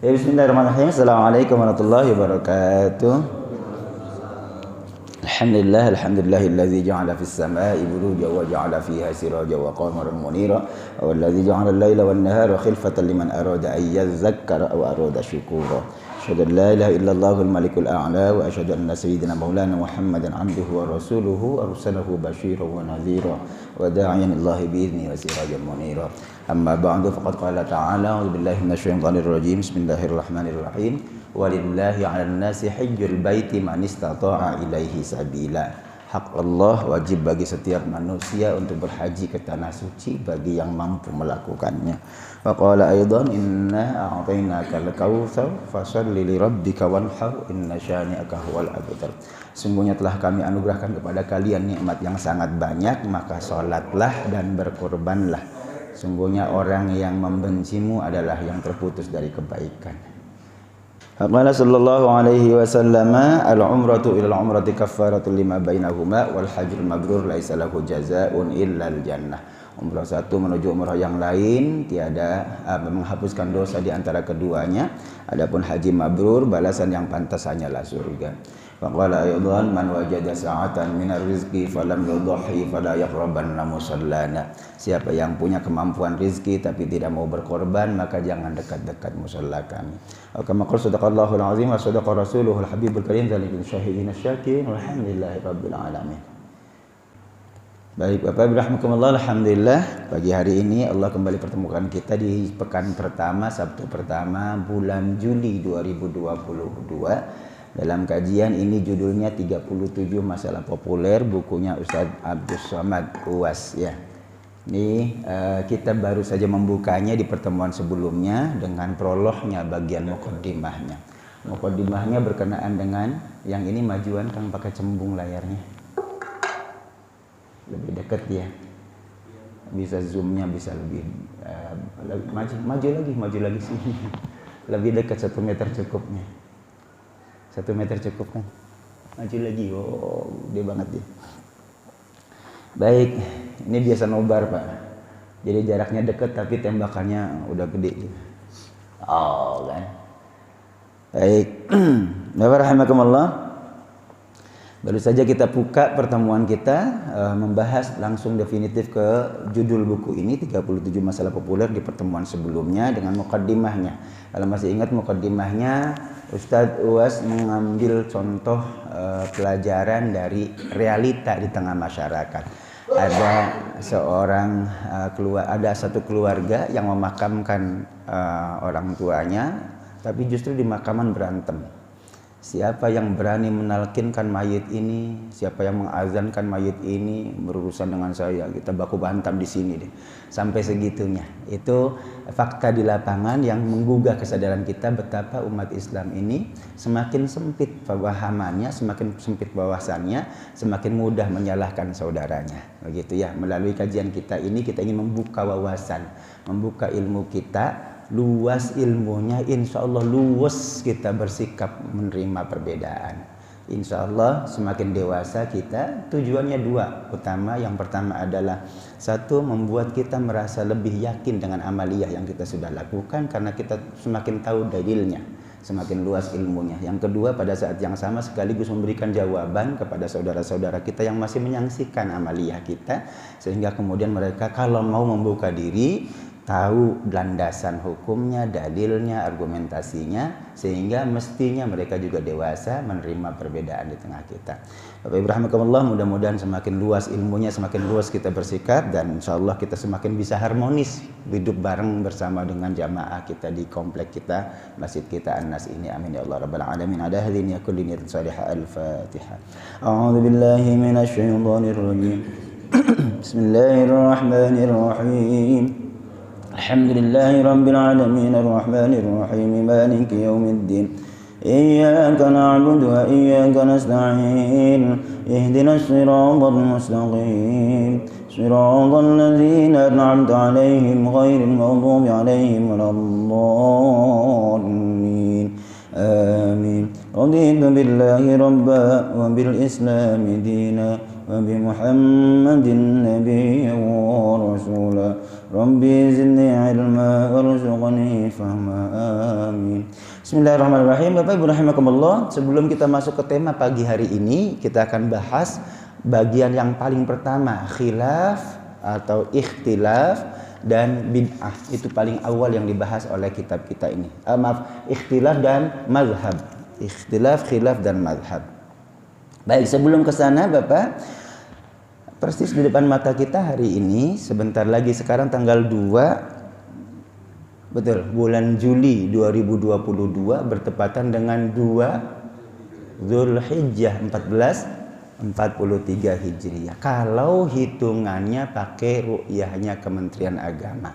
Ya, bismillahirrahmanirrahim. Assalamualaikum warahmatullahi wabarakatuh. Alhamdulillahilladzi ja'ala fis samaa'i burujan wa ja'ala fiha sirajan wa qamaran munira walladzi ja'ala al-laila wan nahara khilfatan liman arada an yadhakkara aw arada syukura. Asyhadu an la ilaha illallahul malikul a'la wa asyhadu anna sayyidina maulana Muhammadan 'abduhu wa rasuluhu arsalahu basyiran wa nadhira wa da'iyan ilallahi bi idzni wa sirajan munira. Amma ba'du faqad qala ta'ala a'udzu billahi minasyaitonir rajim. Bismillahirrahmanirrahim. Walillahi 'alan nasi hajjul baiti man istata'a ilaihi sabila. Hak Allah wajib bagi setiap manusia untuk berhaji ke tanah suci bagi yang mampu melakukannya. Wa qala aidan inna a'tainakal kautsar fasholli lirabbika wanhar inna syani'aka huwal abtar. Sungguhnya telah kami anugerahkan kepada kalian nikmat yang sangat banyak, maka salatlah dan berkorbanlah. Sungguhnya orang yang membencimu adalah yang terputus dari kebaikan. Qala sallallahu alaihi wasallam al-umratu ila al-umrati kaffaratun lima bainahuma wal hajjul mabrur laisa lahu jazaa'un illa al-jannah. Umrah satu menuju umrah yang lain tiada menghapuskan dosa di antara keduanya. Adapun haji mabrur balasan yang pantas hanyalah surga. Wa qala aidan man wajada sa'atan minar rizqi falam yudhi fala yaqrabanna musallana. Siapa yang punya kemampuan rizki tapi tidak mau berkorban, maka jangan dekat-dekat musalla kami. Kama qala sadaqallahul azim wa sadaqa rasuluhul habibul karim dzalikum syahidin asyakirin walhamdulillahi rabbil alamin. Baik Bapak Ibu rahimakumullah, alhamdulillah pagi hari ini Allah kembali pertemukan kita di pekan pertama, Sabtu pertama bulan Juli 2022. Dalam kajian ini judulnya 37 masalah populer, bukunya Ustadz Abdus Somad UAS ya. Ini kita baru saja membukanya di pertemuan sebelumnya dengan prolognya bagian muqaddimahnya. Muqaddimahnya berkenaan dengan yang ini majuan Kang pakai cembung layarnya. Lebih dekat ya. Bisa zoomnya bisa lebih maju lagi sini. Lebih dekat 1 meter cukupnya. 1 meter cukup kan? Maju lagi, oh gede banget ya. Baik, ini biasa nobar Pak. Jadi jaraknya dekat tapi tembakannya udah gede. Oh kan. Baik, Bapak rahimakumullah. Baru saja kita buka pertemuan kita membahas langsung definitif ke judul buku ini 37 masalah populer di pertemuan sebelumnya dengan muqaddimahnya. Kalau masih ingat muqaddimahnya, Ustadz UAS mengambil contoh pelajaran dari realita di tengah masyarakat. Ada ada satu keluarga yang memakamkan orang tuanya, tapi justru di makaman berantem. Siapa yang berani menalkinkan mayit ini, siapa yang mengazankan mayit ini, berurusan dengan saya, kita baku bantam di sini deh. Sampai segitunya. Itu fakta di lapangan yang menggugah kesadaran kita betapa umat Islam ini semakin sempit pemahamannya, semakin sempit wawasannya, semakin mudah menyalahkan saudaranya. Begitu ya. Melalui kajian kita ini kita ingin membuka wawasan, membuka ilmu kita. Luas ilmunya, insya Allah luas kita bersikap menerima perbedaan. Insya Allah semakin dewasa kita, tujuannya dua utama. Yang pertama adalah satu, membuat kita merasa lebih yakin dengan amaliyah yang kita sudah lakukan karena kita semakin tahu dalilnya, semakin luas ilmunya. Yang kedua, pada saat yang sama sekaligus memberikan jawaban kepada saudara-saudara kita yang masih menyaksikan amaliyah kita, sehingga kemudian mereka kalau mau membuka diri tahu landasan hukumnya, dalilnya, argumentasinya, sehingga mestinya mereka juga dewasa menerima perbedaan di tengah kita. Bapak Ibu rahimakumullah, mudah-mudahan semakin luas ilmunya, semakin luas kita bersikap, dan insya Allah kita semakin bisa harmonis hidup bareng bersama dengan jamaah kita di komplek kita, masjid kita An-Nas ini. Amin ya Allah rabbal alamin. Ada hadin ya kulli niyatin salihah. Al-Fatihah. A'udzu billahi minasyaitonir rajim. Bismillahirrahmanirrahim. Alhamdulillahi rabbil alamin arrahmanir rahim maliki yaumiddin. Iyyaka na'budu wa iyyaka nasta'in. Ihdinas siratal mustaqim. Siratal ladzina an'amta 'alaihim ghairil maghdubi 'alaihim waladdallin. Amin. Raditu billahi rabban wa bil islami dinan وبمحمد نبيا ورسولا ربي زدني علما وارزقني فهما آمين. Bismillahirrahmanirrahim. Bapak Ibu rahimakumullah, sebelum kita masuk ke tema pagi hari ini, kita akan bahas bagian yang paling pertama, khilaf atau ikhtilaf dan bid'ah. Itu paling awal yang dibahas oleh kitab kita ini. Ikhtilaf dan mazhab. Ikhtilaf, khilaf dan mazhab. Baik, sebelum ke sana Bapak, persis di depan mata kita hari ini, sebentar lagi, sekarang tanggal 2 betul, bulan Juli 2022 bertepatan dengan 2 Zulhijjah 1443 Hijriah. Kalau hitungannya pakai ru'yahnya Kementerian Agama.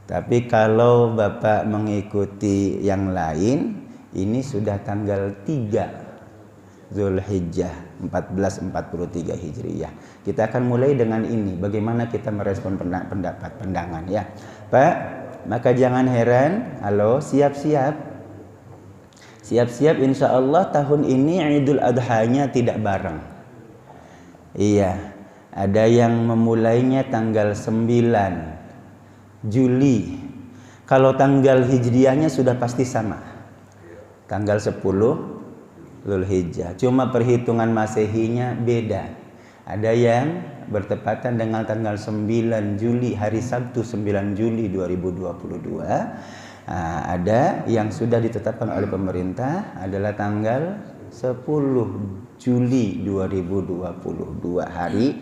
Tapi kalau Bapak mengikuti yang lain, ini sudah tanggal 3 Zulhijjah 1443 Hijriah. Kita akan mulai dengan ini, bagaimana kita merespon pandangan ya. Pak, maka jangan heran, halo, siap-siap. Siap-siap, insya Allah tahun ini Idul Adhanya tidak bareng. Iya, ada yang memulainya tanggal 9 Juli. Kalau tanggal Hijriahnya sudah pasti sama, tanggal 10 Zulhijjah. Cuma perhitungan Masehinya beda. Ada yang bertepatan dengan tanggal 9 Juli, hari Sabtu 9 Juli 2022. Ada yang sudah ditetapkan oleh pemerintah adalah tanggal 10 Juli 2022, hari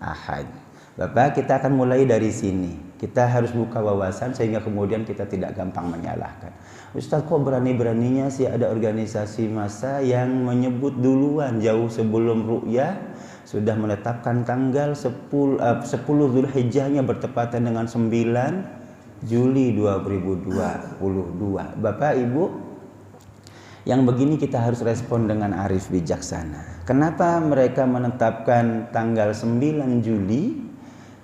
Ahad. Bapak, kita akan mulai dari sini. Kita harus buka wawasan sehingga kemudian kita tidak gampang menyalahkan. Ustaz, kok berani-beraninya sih ada organisasi massa yang menyebut duluan jauh sebelum ru'yah sudah menetapkan tanggal 10 Zulhijjahnya bertepatan dengan 9 Juli 2022. Bapak Ibu, yang begini kita harus respon dengan arif bijaksana. Kenapa mereka menetapkan tanggal 9 Juli,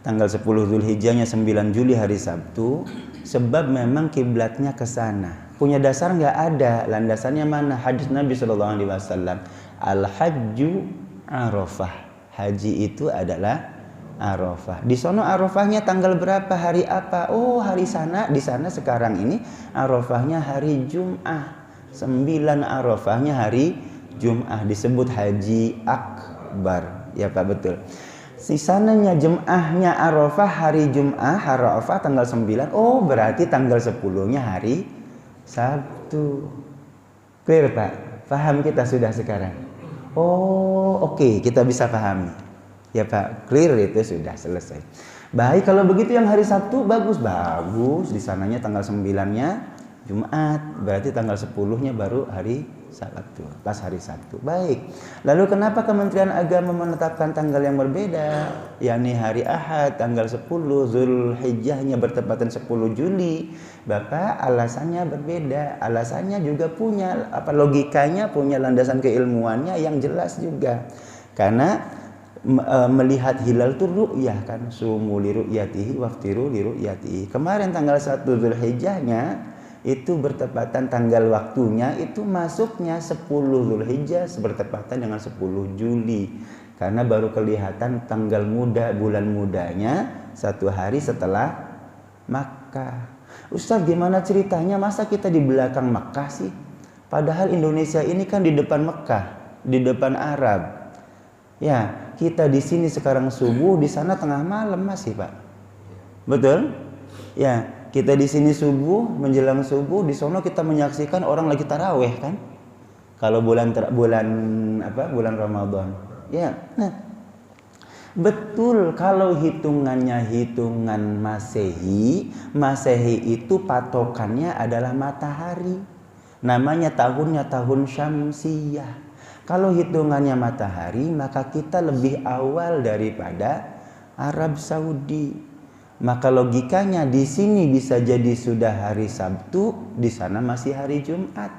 tanggal 10 Zulhijjahnya 9 Juli hari Sabtu? Sebab memang kiblatnya ke sana. Punya dasar nggak ada, landasannya mana? Hadis Nabi SAW, al-hajju Arafah. Haji itu adalah Arafah. Di sono Arafahnya tanggal berapa? Hari apa? Oh, hari sana. Di sana sekarang ini Arafahnya hari Jum'ah. 9 Arafahnya hari Jum'ah, disebut Haji Akbar. Ya Pak, betul. Di sananya Jum'ahnya Arafah hari Jum'ah, Arafah tanggal 9. Oh, berarti tanggal 10-nya hari Sabtu. Clear Pak? Paham kita sudah sekarang? Oh, oke, kita bisa pahami. Ya Pak, clear, itu sudah selesai. Baik, kalau begitu yang hari Sabtu bagus. Di sananya tanggal 9-nya Jumat, berarti tanggal 10-nya baru hari Sabtu, pas hari Sabtu. Baik. Lalu kenapa Kementerian Agama menetapkan tanggal yang berbeda, yakni hari Ahad tanggal 10, Zulhijjahnya bertepatan 10 Juli? Bapak, alasannya berbeda. Alasannya juga punya logikanya, punya landasan keilmuannya yang jelas juga. Karena melihat hilal itu ru'yah kan, sumu li ru'yatihi waftiru li ru'yatihi. Kemarin tanggal 1 Zulhijjahnya itu bertepatan tanggal waktunya itu masuknya 10 Zulhijjah bertepatan dengan 10 Juli, karena baru kelihatan tanggal muda, bulan mudanya 1 hari setelah Makkah. Ustaz, gimana ceritanya, masa kita di belakang Makkah sih? Padahal Indonesia ini kan di depan Makkah, di depan Arab. Ya, kita di sini sekarang subuh, di sana tengah malam masih Pak. Betul? Ya. Kita di sini subuh, menjelang subuh, di sono kita menyaksikan orang lagi taraweh kan? Kalau bulan Ramadan. Ya. Nah, betul, kalau hitungannya hitungan Masehi itu patokannya adalah matahari. Namanya tahunnya tahun Syamsiyah. Kalau hitungannya matahari, maka kita lebih awal daripada Arab Saudi. Maka logikanya di sini bisa jadi sudah hari Sabtu, di sana masih hari Jumat.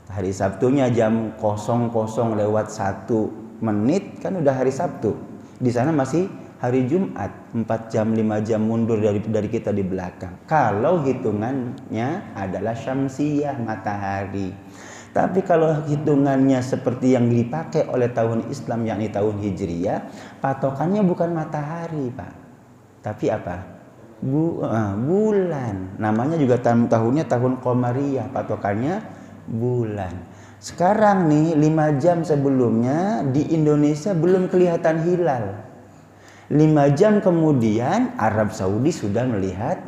Hari Sabtunya jam 00 lewat 1 menit kan udah hari Sabtu. Di sana masih hari Jumat, 4 jam 5 jam mundur dari kita di belakang. Kalau hitungannya adalah Syamsiyah, matahari. Tapi kalau hitungannya seperti yang dipakai oleh tahun Islam, yakni tahun Hijriyah, patokannya bukan matahari, Pak. Tapi apa? Bulan. Namanya juga tahunnya tahun Qamariyah, patokannya bulan. Sekarang nih 5 jam sebelumnya di Indonesia belum kelihatan hilal. 5 jam kemudian Arab Saudi sudah melihat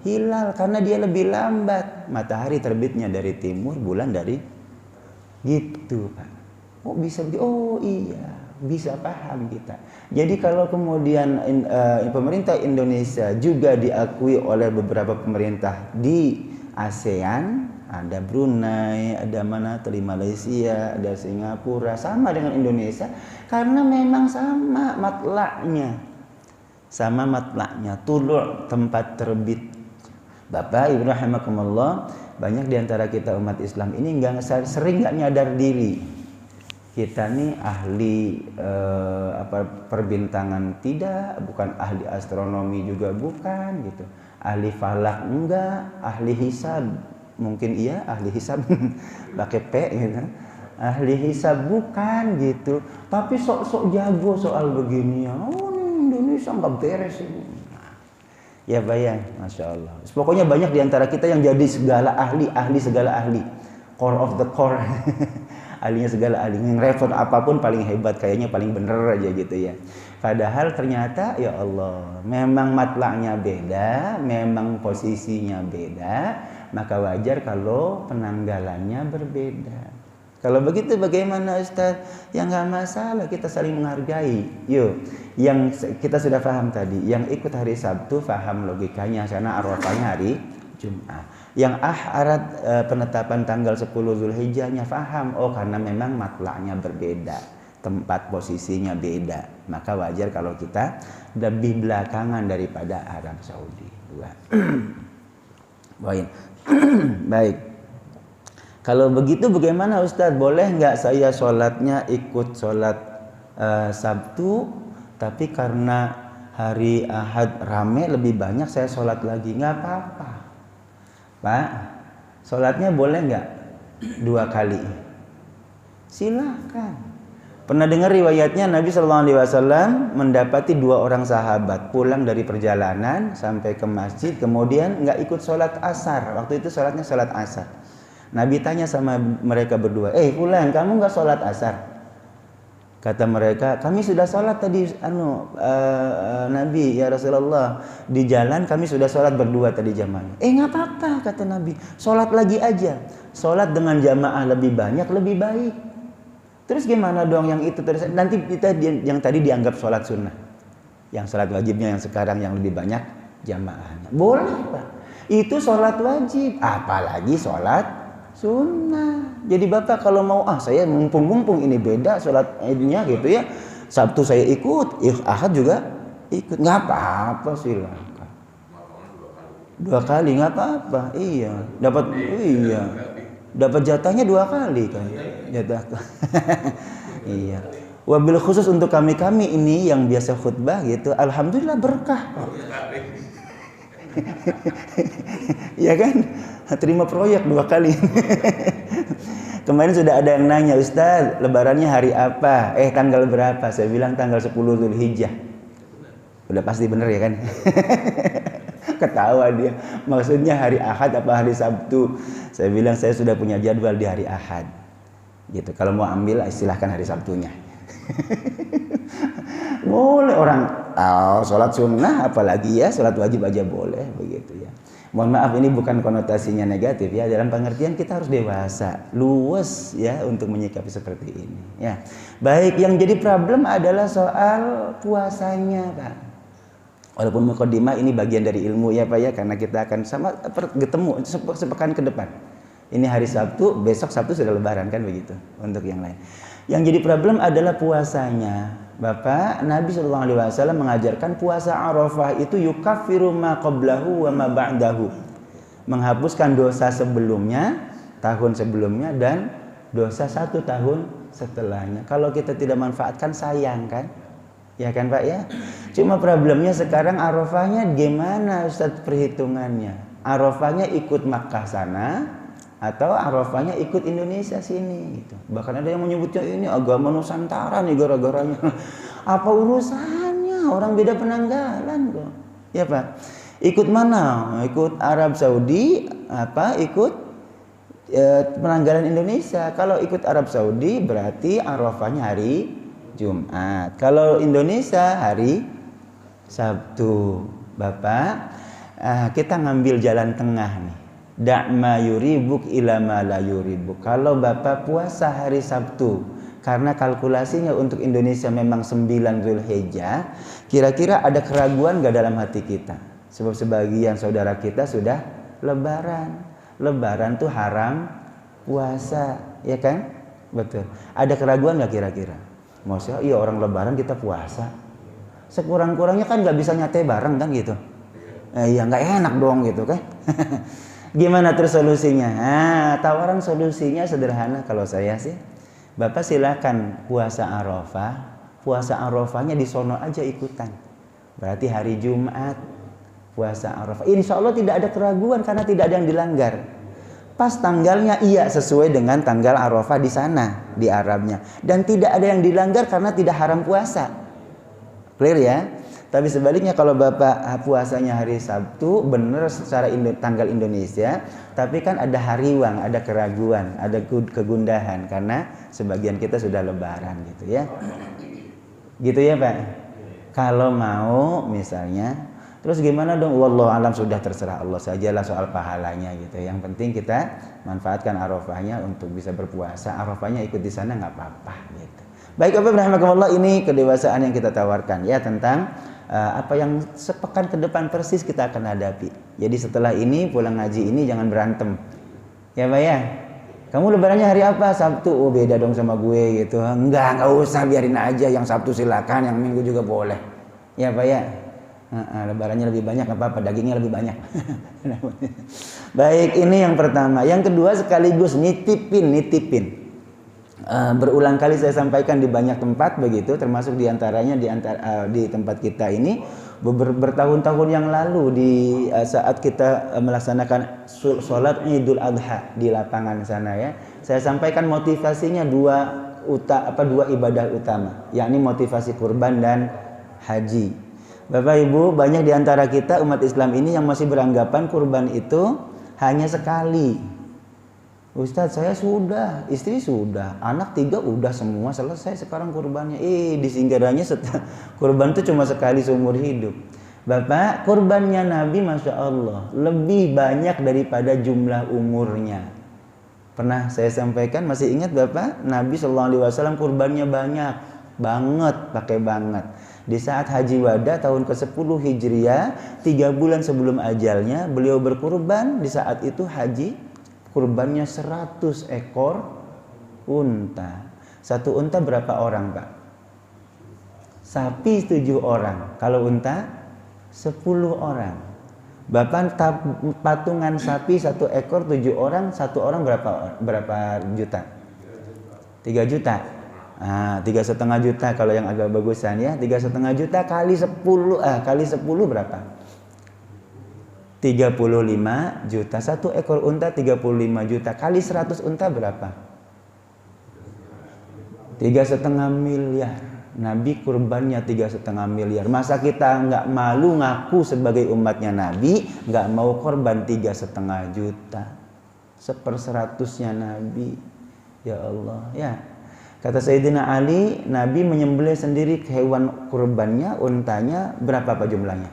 hilal karena dia lebih lambat. Matahari terbitnya dari timur, bulan dari gitu, Pak. Oh bisa, oh iya, bisa paham kita. Jadi kalau kemudian pemerintah Indonesia juga diakui oleh beberapa pemerintah di ASEAN, ada Brunei, ada mana tadi Malaysia, ada Singapura, sama dengan Indonesia karena memang sama matlaknya. Sama matlaknya, tulu' tempat terbit. Bapak Ibu rahimakumullah, banyak diantara kita umat Islam ini sering nggak nyadar diri. Kita nih ahli perbintangan tidak, bukan ahli astronomi juga bukan gitu. Ahli falak enggak, ahli hisab mungkin iya, ahli hisab pakai P gitu. Ahli hisab bukan gitu. Tapi sok-sok jago soal begini ya. Oh, Indonesia nggak beres ini. Ya bayang, Masya Allah. Pokoknya banyak diantara kita yang jadi segala ahli segala ahli, core of the core, ahlinya segala ahli, yang refer apapun paling hebat, kayaknya paling bener aja gitu ya. Padahal ternyata ya Allah, memang matlaknya beda, memang posisinya beda, maka wajar kalau penanggalannya berbeda. Kalau begitu bagaimana Ustaz? Ya nggak masalah, kita saling menghargai. Yuk, yang kita sudah paham tadi, yang ikut hari Sabtu paham logikanya karena Arafahnya hari Jumat. Yang penetapan tanggal 10 Zulhijjahnya paham, oh karena memang matlaknya berbeda, tempat posisinya beda. Maka wajar kalau kita lebih belakangan daripada Arab Saudi. Baik. Kalau begitu bagaimana Ustadz? Boleh nggak saya sholatnya ikut sholat Sabtu, tapi karena hari Ahad rame lebih banyak saya sholat lagi? Nggak apa-apa, Pak. Sholatnya boleh nggak 2 kali? Silakan. Pernah dengar riwayatnya Nabi SAW mendapati 2 orang sahabat pulang dari perjalanan sampai ke masjid, kemudian nggak ikut sholat asar. Waktu itu sholatnya sholat asar. Nabi tanya sama mereka berdua, pulang, kamu nggak sholat asar? Kata mereka, kami sudah sholat tadi, Nabi, ya Rasulullah, di jalan kami sudah sholat berdua tadi jamaah. Nggak apa-apa, kata Nabi, sholat lagi aja. Sholat dengan jamaah lebih banyak, lebih baik. Terus gimana dong yang itu terus? Nanti kita yang tadi dianggap sholat sunnah, yang sholat wajibnya yang sekarang yang lebih banyak jamaahnya. Boleh, Pak. Itu sholat wajib, apalagi sholat sunnah. Jadi Bapak kalau mau saya mumpung ini beda sholat idnya gitu ya, Sabtu saya ikut, Ahad juga ikut, nggak apa-apa, silakan. 2 kali nggak apa-apa, dapat jatahnya 2 kali kan, jatah. Iya. Wabil khusus untuk kami ini yang biasa khutbah gitu, alhamdulillah berkah. Ya kan, terima proyek 2 kali. Kemarin sudah ada yang nanya, Ustaz, lebarannya hari apa? Tanggal berapa? Saya bilang tanggal 10 Zulhijjah. Udah pasti bener ya kan? Ketawa dia. Maksudnya hari Ahad apa hari Sabtu? Saya bilang saya sudah punya jadwal di hari Ahad. Gitu. Kalau mau ambil silahkan hari Sabtunya. Boleh orang sholat sunnah, apalagi ya sholat wajib aja boleh begitu ya. Mohon maaf, ini bukan konotasinya negatif ya, dalam pengertian kita harus dewasa, luwes ya untuk menyikapi seperti ini ya. Baik, yang jadi problem adalah soal puasanya, Pak. Walaupun mukadimah ini bagian dari ilmu ya Pak ya, karena kita akan sama ketemu sepekan ke depan. Ini hari Sabtu, besok Sabtu sudah lebaran kan begitu untuk yang lain. Yang jadi problem adalah puasanya. Bapak, Nabi SAW mengajarkan puasa Arafah itu yukaffiru ma qablahu wa ma ba'dahu. Menghapuskan dosa sebelumnya, tahun sebelumnya, dan dosa 1 tahun setelahnya. Kalau kita tidak manfaatkan sayang kan? Ya kan Pak ya? Cuma problemnya sekarang Arafahnya gimana Ustaz perhitungannya? Arafahnya ikut Makkah sana atau Arafahnya ikut Indonesia sini gitu. Bahkan ada yang menyebutnya ini agama Nusantara nih gara-garanya. Apa urusannya? Orang beda penanggalan kok. Ya Pak. Ikut mana? Ikut Arab Saudi apa ikut penanggalan Indonesia. Kalau ikut Arab Saudi berarti Arafahnya hari Jumat. Kalau Indonesia hari Sabtu. Bapak, kita ngambil jalan tengah nih. Da'ma yuribuk ila ma la yuribuk. Kalau Bapak puasa hari Sabtu karena kalkulasinya untuk Indonesia memang 9 Zulhijjah, kira-kira ada keraguan gak dalam hati kita? Sebab sebagian saudara kita sudah lebaran. Lebaran tuh haram puasa, ya kan? Betul. Ada keraguan gak kira-kira? Maksudnya iya orang lebaran kita puasa. Sekurang-kurangnya kan gak bisa nyate bareng kan gitu. Iya gak enak dong gitu kan. Gimana terus solusinya? Tawaran solusinya sederhana kalau saya sih. Bapak silakan puasa Arafah. Puasa Arafahnya di sono aja ikutan. Berarti hari Jumat puasa Arafah. Insya Allah tidak ada keraguan karena tidak ada yang dilanggar. Pas tanggalnya iya sesuai dengan tanggal Arafah di sana di Arabnya. Dan tidak ada yang dilanggar karena tidak haram puasa. Clear ya? Tapi sebaliknya kalau Bapak puasanya hari Sabtu benar secara tanggal Indonesia, tapi kan ada hariwang, ada keraguan, ada kegundahan karena sebagian kita sudah lebaran gitu ya. Gitu ya Pak. Kalau mau misalnya, terus gimana dong? Wallahu alam, sudah terserah Allah sajalah soal pahalanya gitu. Yang penting kita manfaatkan Arafahnya untuk bisa berpuasa. Arafahnya ikut di sana nggak apa-apa gitu. Baik Bapak rahimakumullah, ini kedewasaan yang kita tawarkan ya tentang apa yang sepekan ke depan persis kita akan hadapi. Jadi setelah ini pulang ngaji ini jangan berantem. Ya Pak ya. Kamu lebarannya hari apa? Sabtu. Oh beda dong sama gue gitu. Enggak usah, biarin aja, yang Sabtu silakan, yang Minggu juga boleh. Ya Pak ya. Lebarannya lebih banyak apa-apa, dagingnya lebih banyak. Baik, ini yang pertama. Yang kedua sekaligus nitipin. Berulang kali saya sampaikan di banyak tempat begitu, termasuk diantaranya di tempat kita ini bertahun-tahun yang lalu saat kita melaksanakan sholat Idul Adha di lapangan sana ya. Saya sampaikan motivasinya dua ibadah utama, yakni motivasi kurban dan haji. Bapak Ibu, banyak diantara kita umat Islam ini yang masih beranggapan kurban itu hanya sekali. Ustadz, saya sudah, istri sudah, anak 3 udah semua selesai sekarang kurbannya. Disinggarannya kurban itu cuma sekali seumur hidup. Bapak, kurbannya Nabi Masya Allah lebih banyak daripada jumlah umurnya. Pernah saya sampaikan, masih ingat Bapak? Nabi SAW kurbannya banyak banget, pakai banget. Di saat Haji Wada tahun ke-10 Hijriah, 3 bulan sebelum ajalnya, beliau berkurban. Di saat itu haji, kurbannya 100 ekor unta. Satu unta berapa orang Pak? Sapi 7 orang. Kalau unta 10 orang. Bapak patungan sapi 1 ekor 7 orang, 1 orang berapa juta? 3 juta. 3,5 juta kalau yang agak bagusan ya. 3,5 juta kali 10 berapa? 35 juta. 1 ekor unta 35 juta kali 100 unta berapa? 3,5 miliar. Nabi kurbannya 3,5 miliar. Masa kita nggak malu ngaku sebagai umatnya Nabi nggak mau korban 3,5 juta? 1/100-nya Nabi. Ya Allah ya. Kata Sayyidina Ali, Nabi menyembelih sendiri hewan kurbannya, untanya berapa Pak jumlahnya?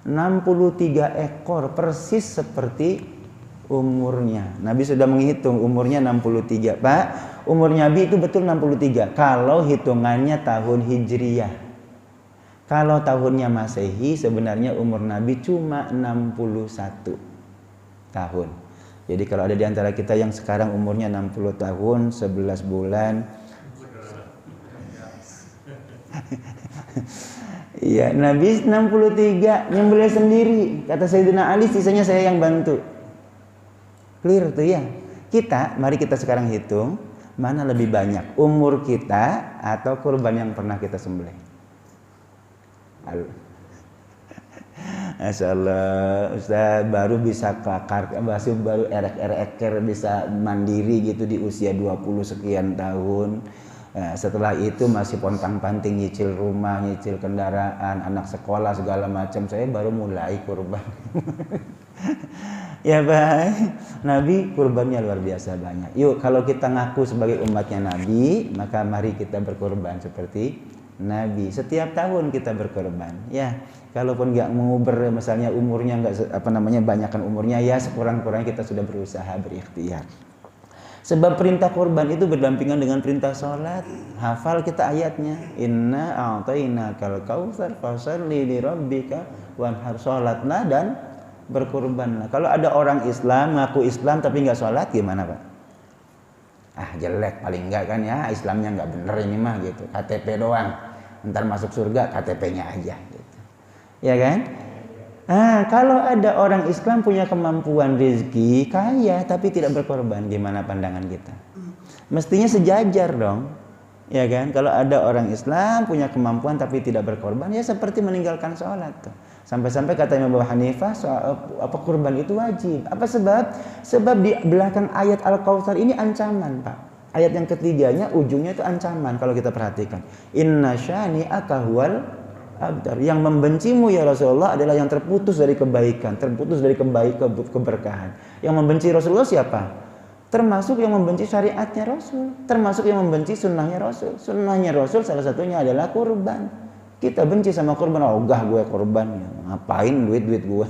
63 ekor, persis seperti umurnya. Nabi sudah menghitung umurnya 63 Pak. Umur Nabi itu betul 63 kalau hitungannya tahun Hijriyah. Kalau tahunnya Masehi sebenarnya umur Nabi cuma 61 tahun. Jadi kalau ada di antara kita yang sekarang umurnya 60 tahun 11 bulan, iya, Nabi 63 nyembelih sendiri. Kata Sayyidina Ali, sisanya saya yang bantu. Clear tuh ya. Mari kita sekarang hitung mana lebih banyak, umur kita atau kurban yang pernah kita sembelih. Masya Allah, Ustaz baru bisa baru erek-ereker bisa mandiri gitu di usia 20 sekian tahun. Nah, setelah itu masih pontang-panting nyicil rumah, nyicil kendaraan, anak sekolah segala macam. Saya baru mulai kurban. Ya baik, Nabi kurbannya luar biasa banyak. Yuk kalau kita ngaku sebagai umatnya Nabi, maka mari kita berkurban seperti Nabi. Setiap tahun kita berkorban. Ya, kalaupun nggak mau misalnya umurnya nggak banyakkan umurnya, ya sekurang-kurangnya kita sudah berusaha berikhtiar. Sebab perintah korban itu berdampingan dengan perintah sholat. Hafal kita ayatnya. Inna a'tainakal kautsar fasholli li rabbika wanhar. Sholatlah dan berkorbanlah. Kalau ada orang Islam ngaku Islam tapi nggak sholat gimana Pak? Jelek paling enggak kan ya, Islamnya nggak bener ini mah gitu, KTP doang, ntar masuk surga KTP-nya aja gitu. Ya kan? Kalau ada orang Islam punya kemampuan rezeki, kaya tapi tidak berkorban, gimana pandangan kita? Mestinya sejajar dong. Ya kan? Kalau ada orang Islam punya kemampuan tapi tidak berkorban, ya seperti meninggalkan sholat tuh. Sampai-sampai kata Imam Abu Hanifah kurban itu wajib. Apa sebab? Sebab di belakang ayat Al-Kautsar ini ancaman, Pak. Ayat yang ketiganya ujungnya itu ancaman kalau kita perhatikan. Inna syani'aka huwal abtar. Yang membencimu ya Rasulullah adalah yang terputus dari kebaikan, terputus dari keberkahan. Yang membenci Rasulullah siapa? Termasuk yang membenci syariatnya Rasul, termasuk yang membenci sunnahnya Rasul. Sunnahnya Rasul salah satunya adalah kurban. Kita benci sama kurban, gue kurban, ngapain duit gue,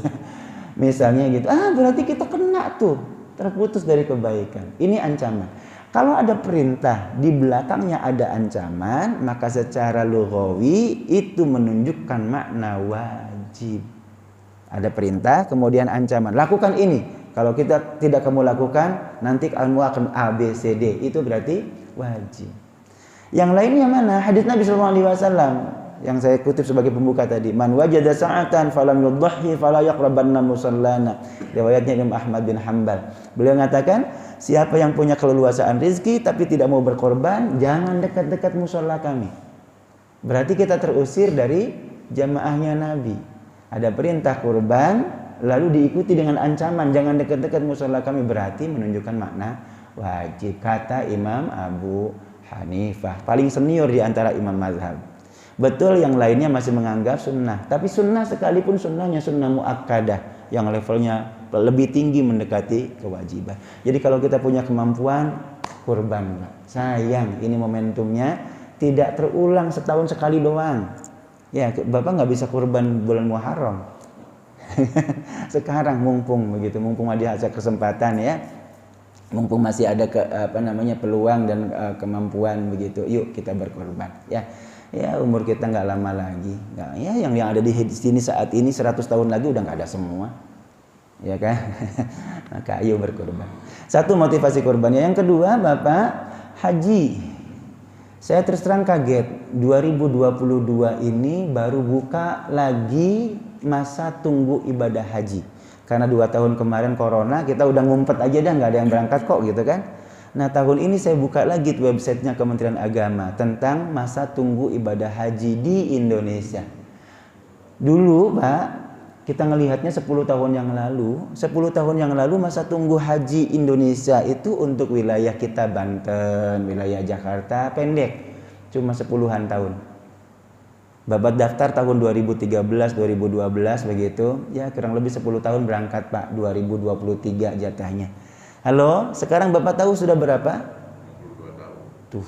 misalnya gitu. Berarti kita kena tuh, terputus dari kebaikan. Ini ancaman. Kalau ada perintah di belakangnya ada ancaman, maka secara lughawi itu menunjukkan makna wajib. Ada perintah, kemudian ancaman. Lakukan ini. Kalau kita tidak kamu lakukan, nanti kamu akan A, B, C, D. Itu berarti wajib. Yang lainnya mana? Hadis Nabi SAW. Yang saya kutip sebagai pembuka tadi, man wajada sa'atan falam yudhhi fala yaqrabanna musallana. Riwayatnya Imam Ahmad bin Hanbal. Beliau mengatakan, siapa yang punya keleluasaan rezeki tapi tidak mau berkorban, jangan dekat-dekat musalla kami. Berarti kita terusir dari jamaahnya Nabi. Ada perintah kurban, lalu diikuti dengan ancaman jangan dekat-dekat musalla kami, berarti menunjukkan makna wajib. Kata Imam Abu Hanifah, paling senior di antara imam mazhab. Betul yang lainnya masih menganggap sunnah, tapi sunnah sekalipun sunnahnya sunnah muakkadah yang levelnya lebih tinggi mendekati kewajiban. Jadi kalau kita punya kemampuan kurban, sayang ini momentumnya tidak terulang, setahun sekali doang. Ya, Bapak nggak bisa kurban bulan Muharram. Sekarang mumpung begitu, mumpung ada kesempatan ya, mumpung masih ada peluang dan kemampuan begitu, yuk kita berkorban ya. Ya umur kita nggak lama lagi, yang ada di sini saat ini 100 tahun lagi udah nggak ada semua, ya kan? Maka ayo berkorban. Satu motivasi korbannya. Yang kedua Bapak, haji. Saya terus terang kaget, 2022 ini baru buka lagi masa tunggu ibadah haji. Karena 2 tahun kemarin corona kita udah ngumpet aja dah, nggak ada yang berangkat kok gitu kan. Nah tahun ini saya buka lagi websitenya Kementerian Agama tentang masa tunggu ibadah haji di Indonesia. Dulu Pak, kita ngelihatnya 10 tahun yang lalu masa tunggu haji Indonesia itu untuk wilayah kita Banten, wilayah Jakarta pendek, cuma 10-an tahun. Babat daftar tahun 2013, 2012 begitu, ya kurang lebih 10 tahun berangkat Pak, 2023 jatahnya. Halo, sekarang Bapak tahu sudah berapa? 22 tahun. Tuh.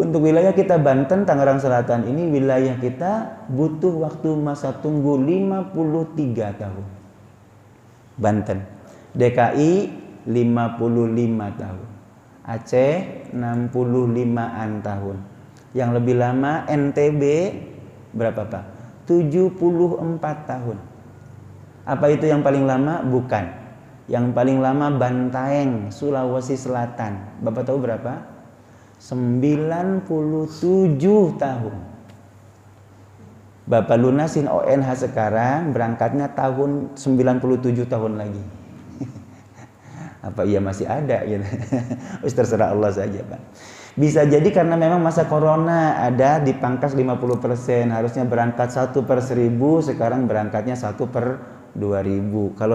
Untuk wilayah kita Banten, Tangerang Selatan ini wilayah kita butuh waktu masa tunggu 53 tahun. Banten. DKI 55 tahun. Aceh 65-an tahun. Yang lebih lama NTB berapa Pak? 74 tahun. Apa itu yang paling lama? Bukan. Yang paling lama Bantaeng, Sulawesi Selatan. Bapak tahu berapa? 97 tahun. Bapak lunasin ONH sekarang, berangkatnya tahun 97 tahun lagi. Apa iya masih ada gitu? Terserah Allah saja Pak. Bisa jadi karena memang masa corona ada dipangkas 50%, harusnya berangkat 1/1000, sekarang berangkatnya 1/2000. Kalau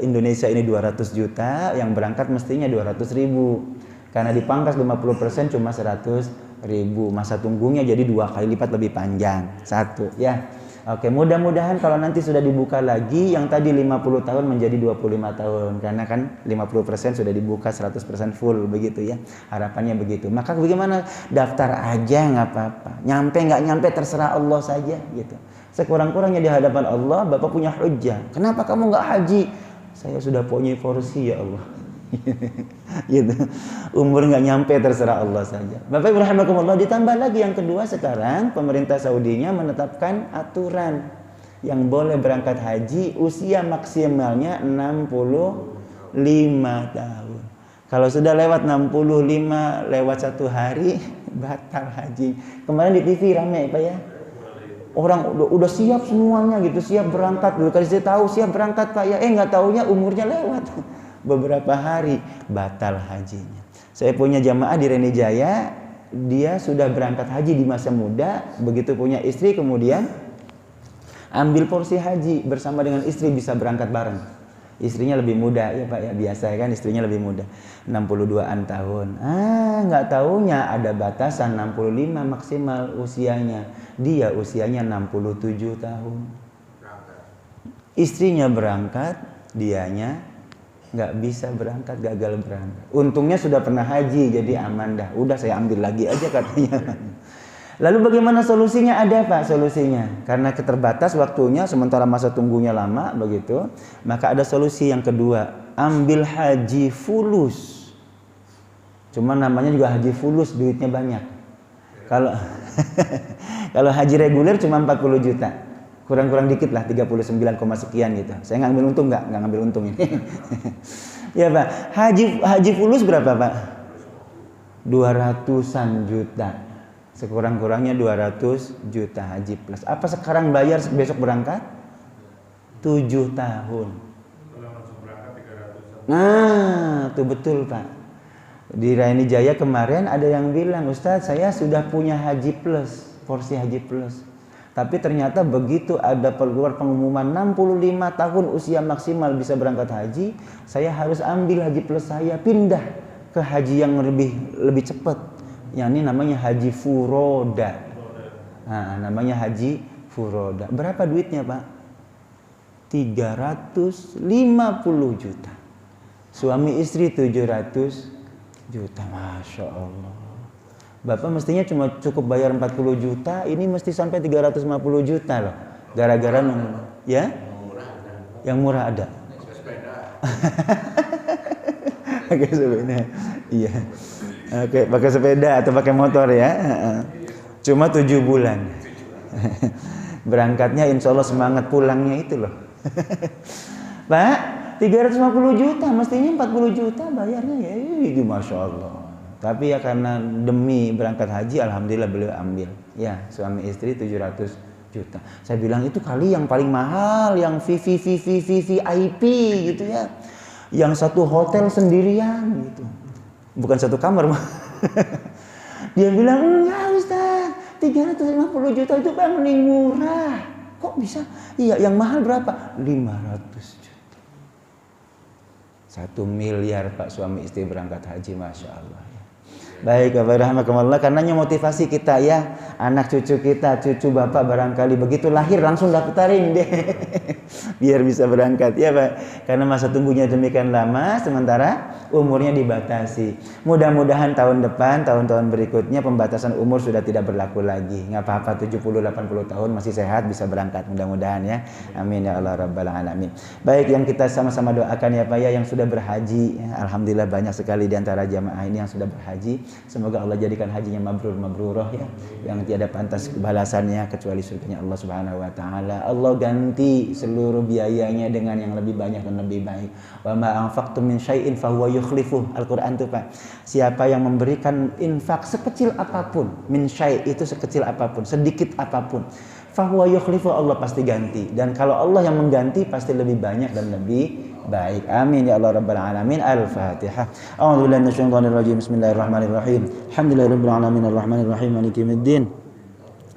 Indonesia ini 200 juta, yang berangkat mestinya 200.000. Karena dipangkas 50% cuma 100.000. Masa tunggunya jadi 2 kali lipat lebih panjang. Satu ya. Oke, mudah-mudahan kalau nanti sudah dibuka lagi yang tadi 50 tahun menjadi 25 tahun. Karena kan 50% sudah dibuka 100% full begitu ya. Harapannya begitu. Maka bagaimana? Daftar aja nggak apa-apa. Nyampe nggak nyampe terserah Allah saja gitu. Sekurang-kurangnya di hadapan Allah Bapak punya hujjah. Kenapa kamu nggak haji? Saya sudah punya porsi ya Allah. Gitu. Umur nggak nyampe terserah Allah saja. Bapak Ibu rahimakumullah, ditambah lagi yang kedua, sekarang pemerintah Saudinya menetapkan aturan yang boleh berangkat haji usia maksimalnya 65 tahun. Kalau sudah lewat 65, lewat 1 hari batal haji. Kemarin di TV rame Pak ya. Orang udah siap semuanya gitu, siap berangkat. Dulu kali saya tahu siap berangkat Pak ya, nggak taunya umurnya lewat. Beberapa hari batal hajinya. Saya punya jamaah di Reni Jaya, dia sudah berangkat haji di masa muda, begitu punya istri kemudian ambil porsi haji bersama dengan istri, bisa berangkat bareng. Istrinya lebih muda ya Pak ya, biasa kan istrinya lebih muda, 62-an tahun. Nggak taunya ada batasan 65 maksimal usianya. Dia usianya 67 tahun. Istrinya berangkat, dianya nggak bisa berangkat, gagal berangkat. Untungnya sudah pernah haji, jadi aman dah. Udah saya ambil lagi aja katanya. Lalu bagaimana solusinya? Ada Pak solusinya. Karena keterbatas waktunya, sementara masa tunggunya lama begitu, maka ada solusi yang kedua. Ambil haji fulus. Cuma namanya juga haji fulus, duitnya banyak. Kalau kalau haji reguler cuma 40 juta. Kurang-kurang dikit lah, 39, sekian gitu. Saya nggak ngambil untung, nggak ngambil untung ini. Ya Pak, haji fulus berapa Pak? 200-an juta. Sekurang-kurangnya 200 juta haji plus. Apa sekarang bayar besok berangkat? 7 tahun. Nah, itu betul Pak. Di Raini Jaya kemarin ada yang bilang, Ustadz saya sudah punya haji plus, porsi haji plus. Tapi ternyata begitu ada keluar pengumuman 65 tahun usia maksimal bisa berangkat haji, saya harus ambil haji plus saya, pindah ke haji yang lebih cepat. Yang ini namanya haji furoda. Nah, namanya haji furoda. Berapa duitnya Pak? 350 juta. Suami istri 700 juta. Masya Allah. Bapak mestinya cuma cukup bayar 40 juta, ini mesti sampai 350 juta loh. Gara-gara ya? Yang murah ada. Pakai sepeda. Iya. Oke, pakai sepeda atau pakai motor ya. Cuma 7 bulan. Berangkatnya insya Allah semangat, pulangnya itu loh. Pak, 350 juta, mestinya 40 juta bayarnya ya. Itu Masya Allah. Tapi ya karena demi berangkat haji, alhamdulillah beliau ambil. Ya, suami istri 700 juta. Saya bilang itu kali yang paling mahal, yang VIP gitu ya. Yang satu hotel sendirian gitu. Bukan satu kamar. Dia bilang, enggak Ustaz, 350 juta itu paling murah. Kok bisa? Iya, yang mahal berapa? 500 juta. 1 miliar Pak suami istri berangkat haji, Masya Allah. Baik, Bapak rahmatullah, karenanya motivasi kita ya, anak cucu kita, cucu Bapak barangkali begitu lahir langsung daftarin deh. Biar bisa berangkat ya Pak. Karena masa tunggunya demikian lama, sementara umurnya dibatasi. Mudah-mudahan tahun depan, tahun-tahun berikutnya pembatasan umur sudah tidak berlaku lagi. Nggak apa-apa, 70-80 tahun masih sehat bisa berangkat, mudah-mudahan ya. Amin ya Allah rabbal alamin. Baik, yang kita sama-sama doakan ya Pak ya, yang sudah berhaji ya, alhamdulillah banyak sekali di antara jamaah ini yang sudah berhaji. Semoga Allah jadikan hajinya mabrur-mabruroh ya, yang tiada pantas balasannya kecuali surganya Allah Subhanahu wa taala. Allah ganti seluruh biayanya dengan yang lebih banyak dan lebih baik. Wa ma anfaqtum min syai'in fahuwa yukhlifuh. Al-Qur'an tuh Pak. Siapa yang memberikan infak sekecil apapun, min syai' itu sekecil apapun, sedikit apapun, fahuwa yukhlifuh, Allah pasti ganti. Dan kalau Allah yang mengganti pasti lebih banyak dan lebih Baik, amin ya Allah rabbal alamin. Al-Fatihah. A'udzu billahi minasyaitonir rajim. Bismillahirrahmanirrahim. Alhamdulillahirabbil alamin arrahmanir rahim maliki yaumiddin.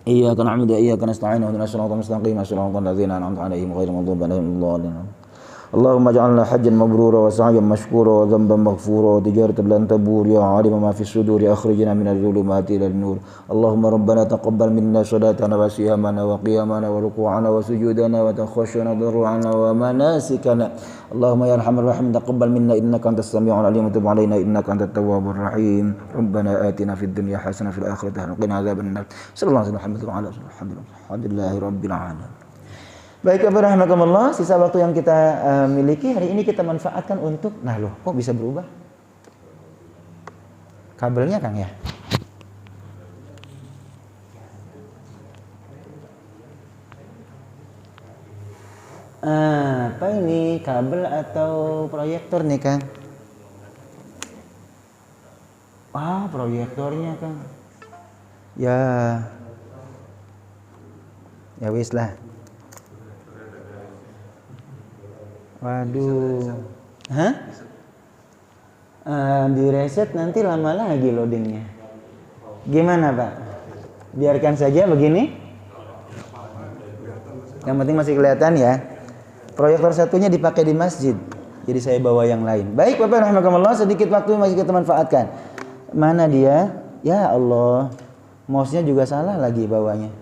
Iyyaka na'budu wa iyyaka nasta'in. Ihdinas siratal mustaqim. Shiratal ladzina an'amta 'alaihim ghairil maghdubi 'alaihim waladdallin. اللهم اجعلنا حجا مبرورا وسعيا مشكورا وذنبا مغفورا وتجارة لن تبور يا عالم ما في الصدور أخرجنا من الظلمات إلى النور اللهم ربنا تقبل منا صلاتنا وصيامنا وقيامنا وركوعنا وسجودنا وتخشعنا ضرعنا ومناسكنا اللهم يا ارحم الراحمين تقبل منا إنك أنت السميع العليم وتب علينا إنك أنت التواب الرحيم ربنا آتنا في الدنيا حسنة في الآخرة حسنة وقنا عذاب النار صلى الله عليه وسلم الحمد لله رب العالمين. Baik, Rahmatullah, sisa waktu yang kita miliki hari ini kita manfaatkan untuk, nah loh, kok bisa berubah? Kabelnya Kang ya? Apa ini, kabel atau proyektor nih Kang? Wah, proyektornya Kang. Ya wis lah. Waduh, di reset nanti lama lagi loadingnya. Gimana Pak? Biarkan saja begini. Yang penting masih kelihatan ya. Proyektor satunya dipakai di masjid, jadi saya bawa yang lain. Baik Bapak Rahmatullah, sedikit waktu masih kita manfaatkan. Mana dia? Ya Allah, mouse-nya juga salah lagi bawanya.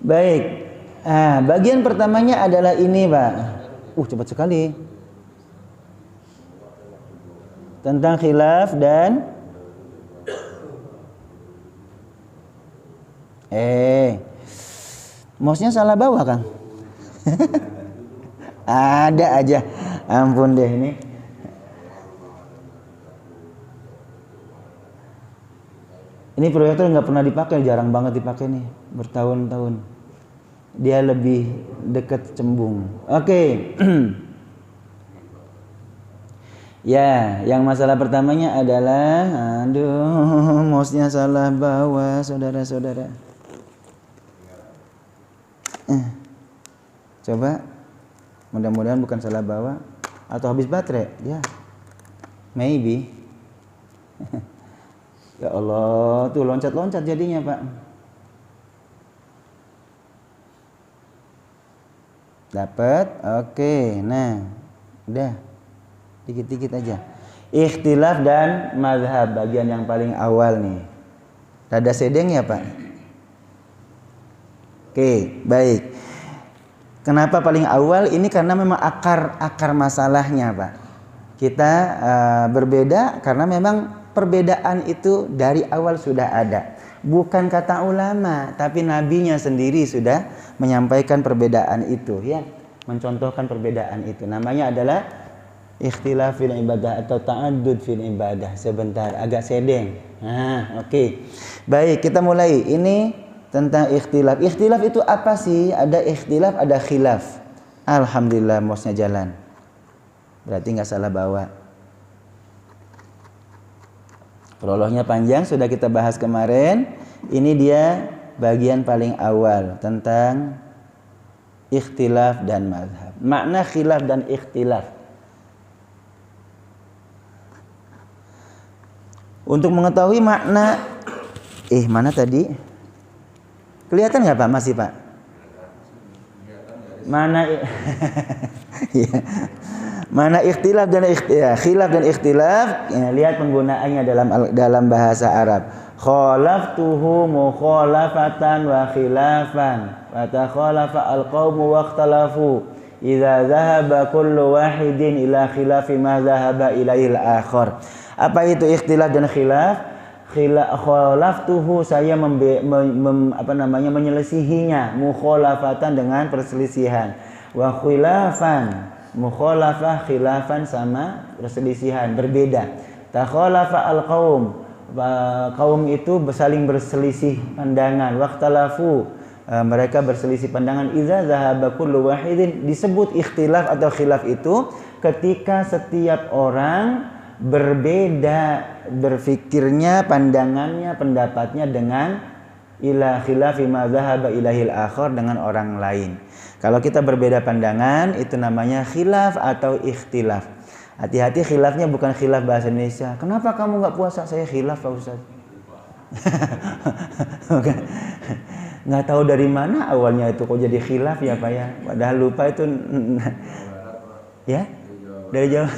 Baik. Bagian pertamanya adalah ini, Pak. Cepat sekali. Tentang khilaf dan mouse-nya salah bawa, Kang. Ada aja. Ampun deh ini. Ini proyektor nggak pernah dipakai, jarang banget dipakai nih, bertahun-tahun. Dia lebih dekat cembung. Oke. Ya, yang masalah pertamanya adalah, mouse-nya salah bawa, saudara-saudara. Coba, mudah-mudahan bukan salah bawa atau habis baterai, ya, maybe. Ya Allah, tuh loncat-loncat jadinya Pak. Dapat, oke. Nah, udah, dikit-dikit aja. Ikhtilaf dan mazhab, bagian yang paling awal nih. Rada sedeng ya Pak. Oke, baik. Kenapa paling awal? Ini karena memang akar masalahnya Pak. Kita berbeda karena memang perbedaan itu dari awal sudah ada. Bukan kata ulama, tapi nabinya sendiri sudah menyampaikan perbedaan itu, ya, mencontohkan perbedaan itu. Namanya adalah ikhtilaf fil ibadah atau ta'addud fil ibadah. Sebentar, agak sedeng. Oke. Baik, kita mulai. Ini tentang ikhtilaf. Ikhtilaf itu apa sih? Ada ikhtilaf, ada khilaf. Alhamdulillah, mouse-nya jalan. Berarti nggak salah bawa. Prolognya panjang, sudah kita bahas kemarin. Ini dia bagian paling awal tentang ikhtilaf dan mazhab. Makna khilaf dan ikhtilaf. Untuk mengetahui makna, mana tadi? Kelihatan nggak Pak? Masih Pak? Mana? Mana ikhtilaf dan khilaf dan ikhtilaf? Ya, lihat penggunaannya dalam bahasa Arab. Khalaftuhu mukhalafatan wa khilafan wa takhalafa alqaumu wa ikhtalafu idza dhahaba kullu wahidin ila khilafi ma dhahaba ilaihil akhar. Apa itu ikhtilaf dan khilaf? Khalaftuhu, saya menyelisihinya, mukhalafatan dengan perselisihan, wa khilafan, mukhalafah, khilafan sama perselisihan, berbeda. Takhalafa al-qaum, kaum itu saling berselisih pandangan. Waqtalafu, mereka berselisih pandangan. Idza zahaba kullu wahidin, disebut ikhtilaf atau khilaf itu ketika setiap orang berbeda berfikirnya, pandangannya, pendapatnya dengan ila khilafi ma zahaba ilahil akhar, dengan orang lain. Kalau kita berbeda pandangan itu namanya khilaf atau ikhtilaf. Hati-hati, khilafnya bukan khilaf bahasa Indonesia. Kenapa kamu nggak puasa? Saya khilaf Pak Ustaz. Nggak tahu dari mana awalnya itu kok jadi khilaf ya Pak ya. Padahal lupa itu. Ya? Dari Jawa.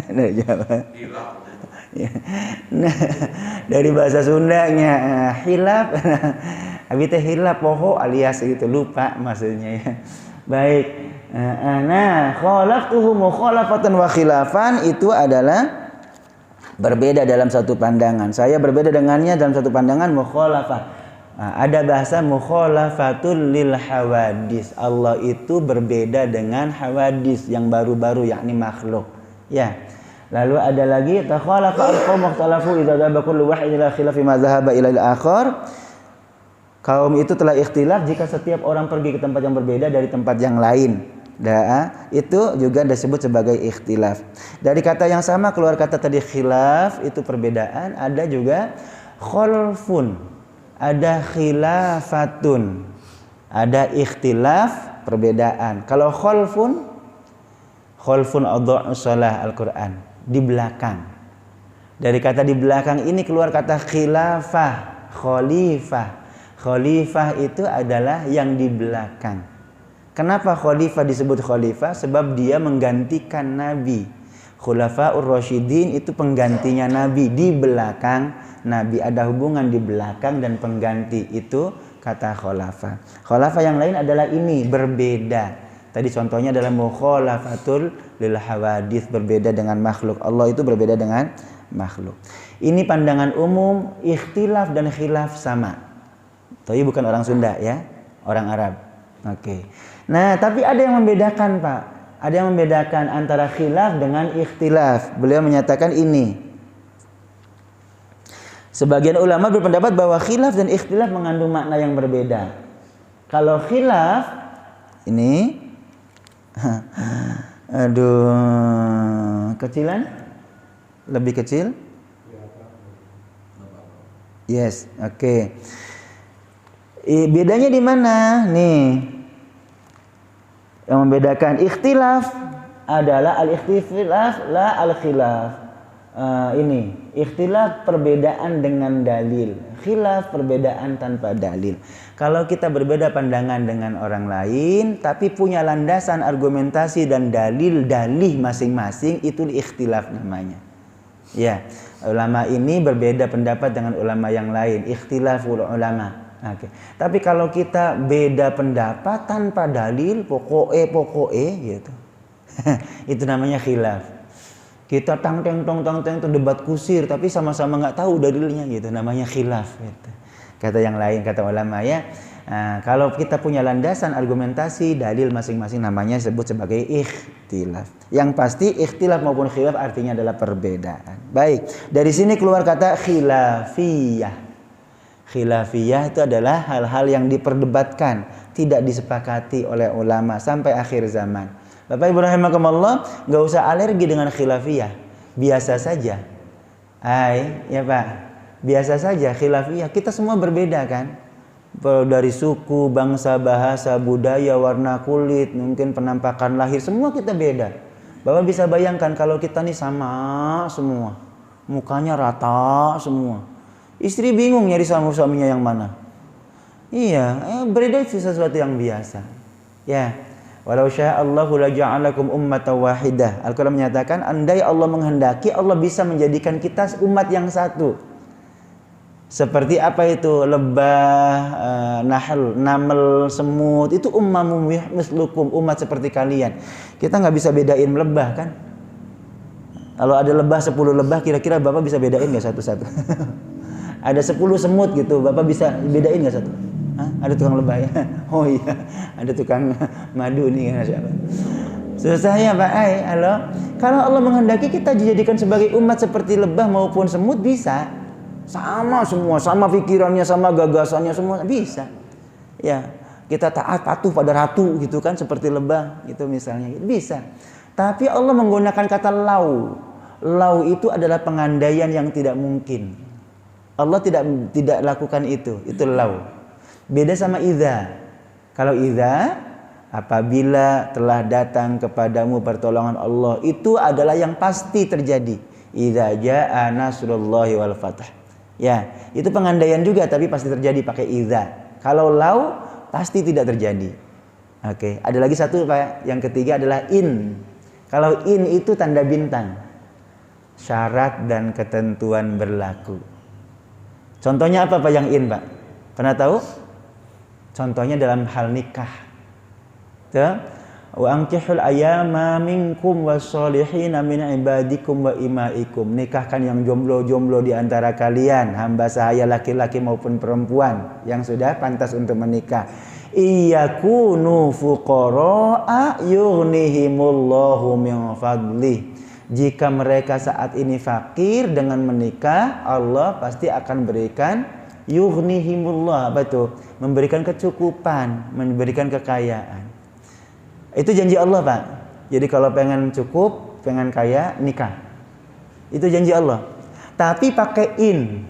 Dari Jawa. Ya. Nah, dari bahasa Sundanya hilaf. Abi teh hilaf poho alias itu lupa maksudnya ya. Baik. Nah, khalaftuhu mukhalafatan wa khilafan itu adalah berbeda dalam satu pandangan. Saya berbeda dengannya dalam satu pandangan, mukhalafah. Ada bahasa mukhalafatul lil hawadis. Allah itu berbeda dengan hawadis yang baru-baru, yakni makhluk. Ya. Lalu ada lagi takhalafa al-qaum ikhtalafu idza dhaba kullu wahid ila khilafi ma dhahaba ila al-akhar. Kaum itu telah ikhtilaf jika setiap orang pergi ke tempat yang berbeda dari tempat yang lain. Itu juga disebut sebagai ikhtilaf. Dari kata yang sama keluar kata tadi khilaf, itu perbedaan. Ada juga khalfun, ada khilafatun, ada ikhtilaf, perbedaan. Kalau khalfun adha'u shalah Al-Quran, di belakang. Dari kata di belakang ini keluar kata khilafah, khalifah. Khalifah itu adalah yang di belakang. Kenapa khalifah disebut khalifah? Sebab dia menggantikan Nabi. Khulafaur Rasyidin itu penggantinya Nabi, di belakang Nabi. Ada hubungan di belakang dan pengganti, itu kata khalafah. Khalafah yang lain adalah ini, berbeda. Tadi contohnya adalah mukhalafatul lil hawadits, berbeda dengan makhluk. Allah itu berbeda dengan makhluk. Ini pandangan umum, ikhtilaf dan khilaf sama. Tapi bukan orang Sunda ya, orang Arab. Oke. Nah, tapi ada yang membedakan Pak. Ada yang membedakan antara khilaf dengan ikhtilaf. Beliau menyatakan ini. Sebagian ulama berpendapat bahwa khilaf dan ikhtilaf mengandung makna yang berbeda. Kalau khilaf ini aduh, kecilan? Lebih kecil? Yes, oke. Bedanya di mana? Nih. Yang membedakan ikhtilaf adalah al-ikhtilaf la al-khilaf. Ini ikhtilaf perbedaan dengan dalil, khilaf perbedaan tanpa dalil. Kalau kita berbeda pandangan dengan orang lain tapi punya landasan argumentasi dan dalil masing-masing, itu ikhtilaf namanya. Ya, ulama ini berbeda pendapat dengan ulama yang lain, ikhtilaful ulama. Oke. Tapi kalau kita beda pendapat tanpa dalil, pokoke gitu. Itu namanya khilaf. Kita tong debat kusir tapi sama-sama nggak tahu dalilnya gitu, namanya khilaf gitu. Kata yang lain, kata ulama ya. Kalau kita punya landasan argumentasi, dalil masing-masing, namanya disebut sebagai ikhtilaf. Yang pasti ikhtilaf maupun khilaf artinya adalah perbedaan. Baik, dari sini keluar kata khilafiyah. Khilafiyah itu adalah hal-hal yang diperdebatkan, tidak disepakati oleh ulama sampai akhir zaman. Bapak Ibu rahimakumullah, enggak usah alergi dengan khilafiyah. Biasa saja. Ya Pak. Biasa saja khilafiyah. Kita semua berbeda kan? Dari suku, bangsa, bahasa, budaya, warna kulit, mungkin penampakan lahir, semua kita beda. Bapak bisa bayangkan kalau kita nih sama semua. Mukanya rata semua. Istri bingung nyari suaminya yang mana. Iya, berbeda itu sesuatu yang biasa. Ya, walau sya'allahu la ja'alakum ummatan wahidah. Al-Quran menyatakan, andai Allah menghendaki, Allah bisa menjadikan kita umat yang satu. Seperti apa itu? Lebah, namel, semut. Itu ummamun mislukum, umat seperti kalian. Kita nggak bisa bedain lebah kan? Kalau ada lebah 10 lebah, kira-kira Bapak bisa bedain nggak satu-satu? Ada 10 semut gitu, Bapak bisa bedain nggak satu? Hah? Ada tukang lebah ya? Oh iya, ada tukang madu nih kan siapa? Susah ya Pak. Halo. Kalau Allah menghendaki kita dijadikan sebagai umat seperti lebah maupun semut, bisa. Sama semua, sama pikirannya, sama gagasannya, semua bisa. Ya, kita taat patuh pada ratu gitu kan, seperti lebah gitu misalnya. Bisa. Tapi Allah menggunakan kata lau. Lau itu adalah pengandaian yang tidak mungkin. Allah tidak lakukan itu. Itu lau. Beda sama idza. Kalau idza, apabila telah datang kepadamu pertolongan Allah, itu adalah yang pasti terjadi. Idza jaa nasrullahi wal fath. Ya, itu pengandaian juga tapi pasti terjadi pakai idza. Kalau lau pasti tidak terjadi. Oke, ada lagi satu Pak. Yang ketiga adalah in. Kalau in itu tanda bintang. Syarat dan ketentuan berlaku. Contohnya apa Pak yang in Pak? Pernah tahu? Contohnya dalam hal nikah. Tuh. Wa ankihul ayyama minkum wasolihina min ibadikum wa imaikum. Nikahkan yang jomblo-jomblo di antara kalian, hamba sahaya laki-laki maupun perempuan yang sudah pantas untuk menikah. Iyakunu fuqara'a yughnihimullahu min fadlih. Jika mereka saat ini fakir, dengan menikah Allah pasti akan berikan yughnihimullah, apa itu? Memberikan kecukupan, memberikan kekayaan. Itu janji Allah Pak. Jadi kalau pengen cukup, pengen kaya, nikah. Itu janji Allah. Tapi pakai in.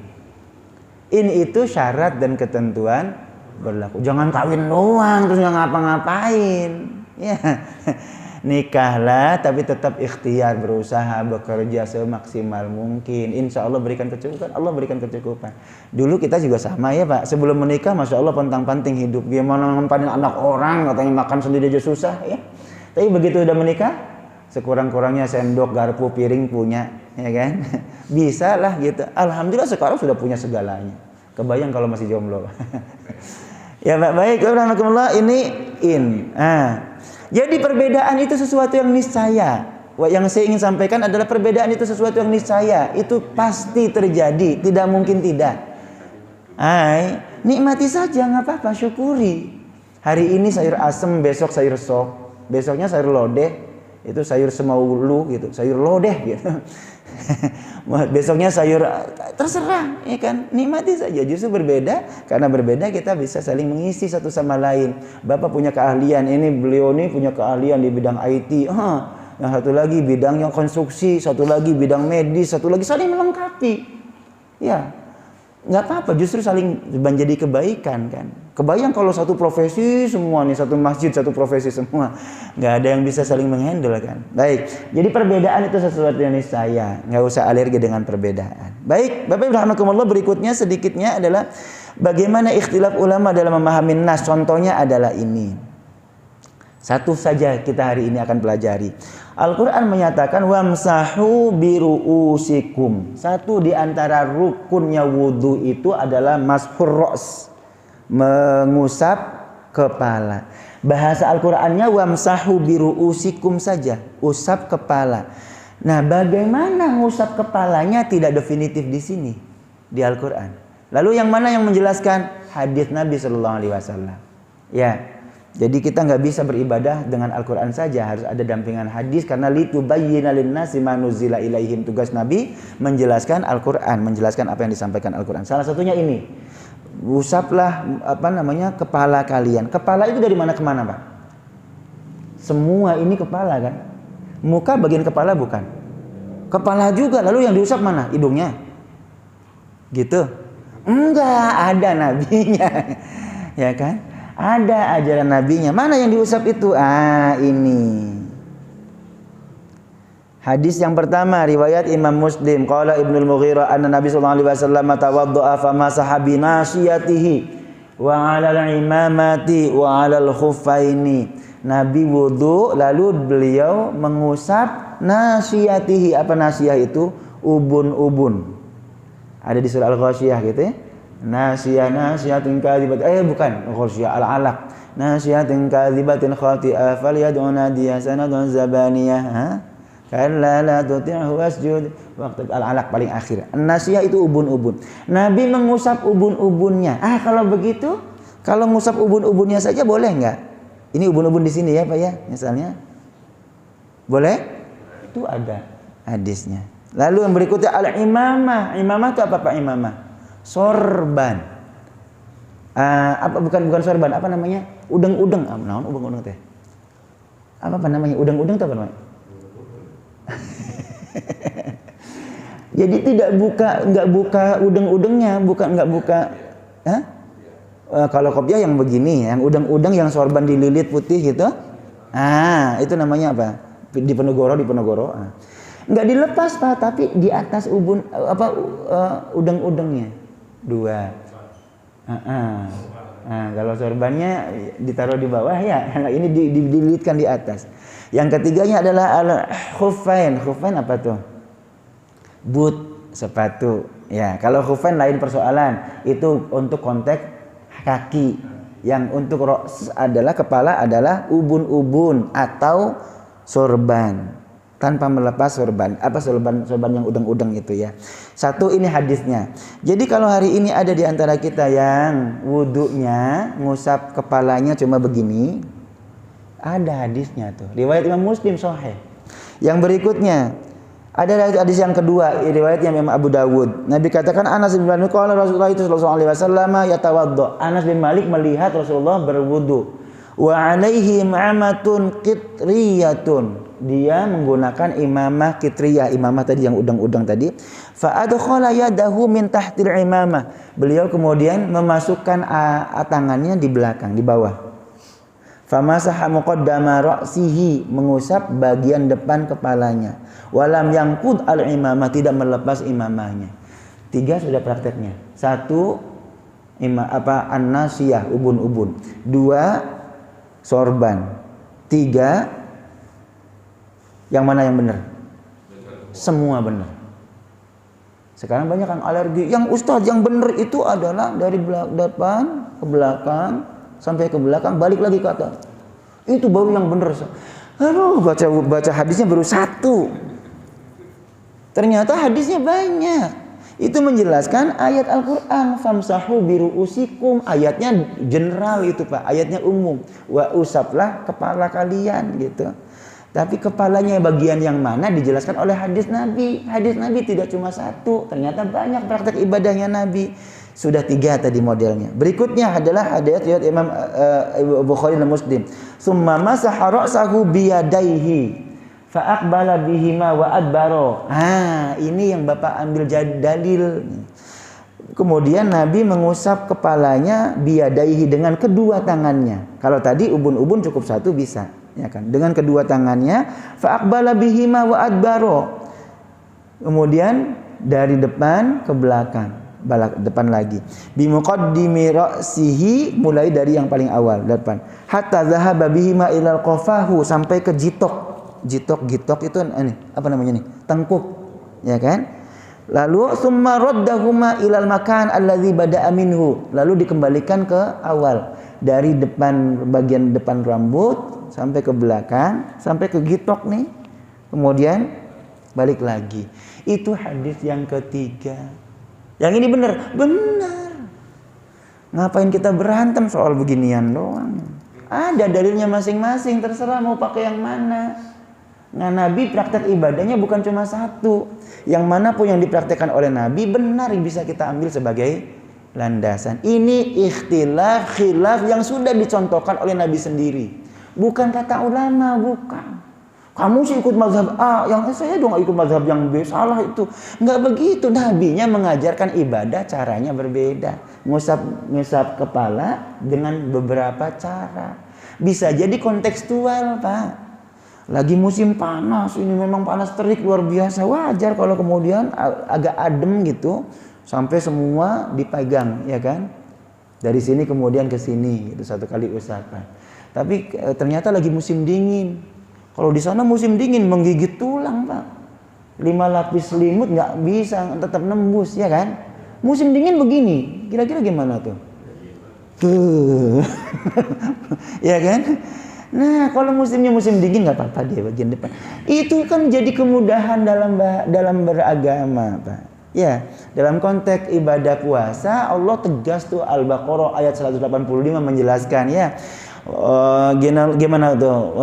In itu syarat dan ketentuan berlaku. Jangan kawin doang terus nggak ngapa-ngapain. Ya. Nikahlah tapi tetap ikhtiar, berusaha, bekerja semaksimal mungkin. Insya Allah berikan kecukupan. Allah berikan kecukupan. Dulu kita juga sama ya Pak. Sebelum menikah Masya Allah pontang-panting hidup. Gimana ngempanin anak orang, katanya makan sendiri aja susah ya. Tapi begitu udah menikah, sekurang-kurangnya sendok, garpu, piring punya, ya kan? Bisa lah gitu. Alhamdulillah sekarang sudah punya segalanya. Kebayang kalau masih jomblo. Ya Pak, baik. Alhamdulillah ini in. Jadi perbedaan itu sesuatu yang niscaya. Yang saya ingin sampaikan adalah perbedaan itu sesuatu yang niscaya. Itu pasti terjadi, tidak mungkin tidak. Nikmati saja, nggak apa-apa, syukuri. Hari ini sayur asem, besok sayur sop, besoknya sayur lodeh, itu sayur semau gitu, sayur lodeh gitu. Besoknya sayur, terserah, ya kan? Nikmati saja. Justru berbeda, karena berbeda kita bisa saling mengisi satu sama lain. Bapak punya keahlian, beliau ini punya keahlian di bidang IT. Yang satu lagi bidangnya konstruksi, satu lagi bidang medis, satu lagi saling melengkapi. Ya, nggak apa-apa. Justru saling menjadi kebaikan kan. Kebayang kalau satu profesi semua nih, satu masjid satu profesi semua, nggak ada yang bisa saling menghandle kan. Baik, jadi perbedaan itu sesuatu yang niscaya, nggak usah alergi dengan perbedaan. Baik, Bapak Ibu rahimakumullah, berikutnya sedikitnya adalah bagaimana ikhtilaf ulama dalam memahami nas. Contohnya adalah ini. Satu saja kita hari ini akan pelajari. Al-Quran menyatakan wamsahu biru'usikum. Satu di antara rukunnya wudu itu adalah mashur ra's, mengusap kepala. Bahasa Al-Qur'annya wamsahu biru'usikum saja, usap kepala. Nah, bagaimana ngusap kepalanya tidak definitif di sini di Al-Qur'an. Lalu yang mana yang menjelaskan? Hadis Nabi sallallahu alaihi wasallam. Ya. Jadi kita nggak bisa beribadah dengan Al-Qur'an saja, harus ada dampingan hadis karena litubayyina linnasi ma nuzila ilaihim. Tugas Nabi menjelaskan Al-Qur'an, menjelaskan apa yang disampaikan Al-Qur'an. Salah satunya ini. Usaplah kepala kalian. Kepala itu dari mana ke mana, Pak? Semua ini kepala kan? Muka bagian kepala bukan? Kepala juga. Lalu yang diusap mana? Hidungnya. Gitu. Enggak, ada nabinya. Ya kan? Ada ajaran nabinya. Mana yang diusap itu? Ini. Hadis yang pertama riwayat Imam Muslim, qala Ibnul Mughirah anna Nabi sallallahu alaihi wasallam tawaddaa famasaha bi nasiyatihi wa 'alal imamati wa 'alal khuffaini. Nabi wudu lalu beliau mengusap nasiyatihi. Apa nasiyah itu? Ubun-ubun. Ada di surah Al-Ghasyiyah gitu ya. Nasiyatin kadhibat. Bukan, Ghasyiyah Al-Alaq. Nasiyatin kadhibatin khati'ah falyad'u nadiya sanadun zabaniyah. Kalla la tuti'hu wasjud. Waktu Al-Alaq paling akhir. Nasiyah itu ubun-ubun. Nabi mengusap ubun-ubunnya. Kalau begitu, kalau ngusap ubun-ubunnya saja boleh enggak? Ini ubun-ubun di sini ya, Pak ya, misalnya. Boleh? Itu ada hadisnya. Lalu yang berikutnya al-imamah. Imamah itu apa Pak imamah? Sorban. Apa bukan sorban, apa namanya? Udeng-udeng. Naon udeng-udeng teh? Apa namanya? Udeng-udeng itu apa namanya? Jadi nggak buka udeng-udengnya, nggak buka. Kalau kopiah yang begini, yang udeng-udeng, yang sorban dililit putih gitu. Itu namanya apa? Di Penogoro. Nggak dilepas Pak, tapi di atas udeng-udengnya. 2. Kalau sorbannya ditaruh di bawah ya, ini dililitkan di atas. Yang ketiganya adalah khuffain. Khuffain apa tuh? Boot, sepatu. Ya, kalau khuffain lain persoalan. Itu untuk konteks kaki. Yang untuk adalah kepala adalah ubun-ubun atau sorban. Tanpa melepas sorban. Apa sorban yang udeng-udeng itu ya. Satu, ini hadisnya. Jadi kalau hari ini ada di antara kita yang wudunya ngusap kepalanya cuma begini, ada hadisnya tuh. Riwayat Imam Muslim sahih. Yang berikutnya ada hadis yang kedua, riwayatnya Imam Abu Dawud. Nabi katakan, Anas bin Malik qala Rasulullah sallallahu alaihi wasallam yatawaddo. Anas bin Malik melihat Rasulullah berwudu. Wa alaihi imamatun qitriyatun. Dia menggunakan imamah kitriyah, imamah tadi yang udang-udang tadi. Fa adkhala yadahu min tahtil imamah. Beliau kemudian memasukkan tangannya di belakang, di bawah. Fa masaha muqaddama ra'sihi, mengusap bagian depan kepalanya. Walam yangqud al imamah, tidak melepas imamahnya. 3 sudah prakteknya. 1 an-nasiyah, ubun-ubun. 2 sorban. 3 yang mana yang benar? Semua benar. Sekarang banyak yang alergi. Yang ustaz yang benar itu adalah dari depan ke belakang sampai ke belakang balik lagi ke atas. Itu baru yang benar. Aduh, baca hadisnya baru 1. Ternyata hadisnya banyak. Itu menjelaskan ayat Al-Qur'an, famsahu biruusikum. Ayatnya general itu Pak, ayatnya umum. Wa usaplah kepala kalian gitu. Tapi kepalanya bagian yang mana dijelaskan oleh hadis Nabi. Hadis Nabi tidak cuma 1, ternyata banyak praktek ibadahnya Nabi. Sudah 3 tadi modelnya. Berikutnya adalah hadis riwayat Imam Bukhari dan Muslim. Summa masaha ra'sahu biyadaihi fa aqbala bihima wa adbaro. Ini yang Bapak ambil dalil. Kemudian Nabi mengusap kepalanya biyadaihi dengan kedua tangannya. Kalau tadi ubun-ubun cukup 1 bisa. Ya kan, dengan kedua tangannya, fa aqbala bihima wa adbaro. Kemudian dari depan ke belakang, depan lagi. Bi muqaddimi ra'sihi, mulai dari yang paling awal depan. Hatta zahaba bihima ilal qafahu, sampai ke jitok. Jitok itu ini apa namanya nih? Tengkuk, ya kan? Lalu summa raddahuma ilal makan alladzi bada'a minhu. Lalu dikembalikan ke awal. Dari depan, bagian depan rambut sampai ke belakang, sampai ke gitok nih. Kemudian balik lagi. Itu hadis yang ketiga. Yang ini benar. Ngapain kita berantem soal beginian doang? Ada dalilnya masing-masing, terserah mau pakai yang mana. Nah, Nabi praktek ibadahnya bukan cuma 1. Yang mana pun yang dipraktekkan oleh Nabi benar, yang bisa kita ambil sebagai landasan. Ini ikhtilaf, khilaf yang sudah dicontohkan oleh Nabi sendiri. Bukan kata ulama, bukan. Kamu sih ikut mazhab A, yang saya dong ikut mazhab yang B, salah itu. Enggak begitu. Nabinya mengajarkan ibadah caranya berbeda. Ngusap kepala dengan beberapa cara. Bisa jadi kontekstual, Pak. Lagi musim panas, ini memang panas terik luar biasa. Wajar kalau kemudian agak adem gitu. Sampai semua dipegang, ya kan? Dari sini kemudian ke sini, itu 1 kali usapan. Tapi ternyata lagi musim dingin. Kalau di sana musim dingin menggigit tulang, Pak. 5 lapis selimut nggak bisa tetap nembus, ya kan? Musim dingin begini, kira-kira gimana tuh? Ya kan? Nah, kalau musimnya musim dingin nggak apa-apa dia bagian depan. Itu kan jadi kemudahan dalam beragama, Pak. Ya, dalam konteks ibadah puasa Allah tegas tuh, Al-Baqarah ayat 185 menjelaskan ya. Gimana tuh?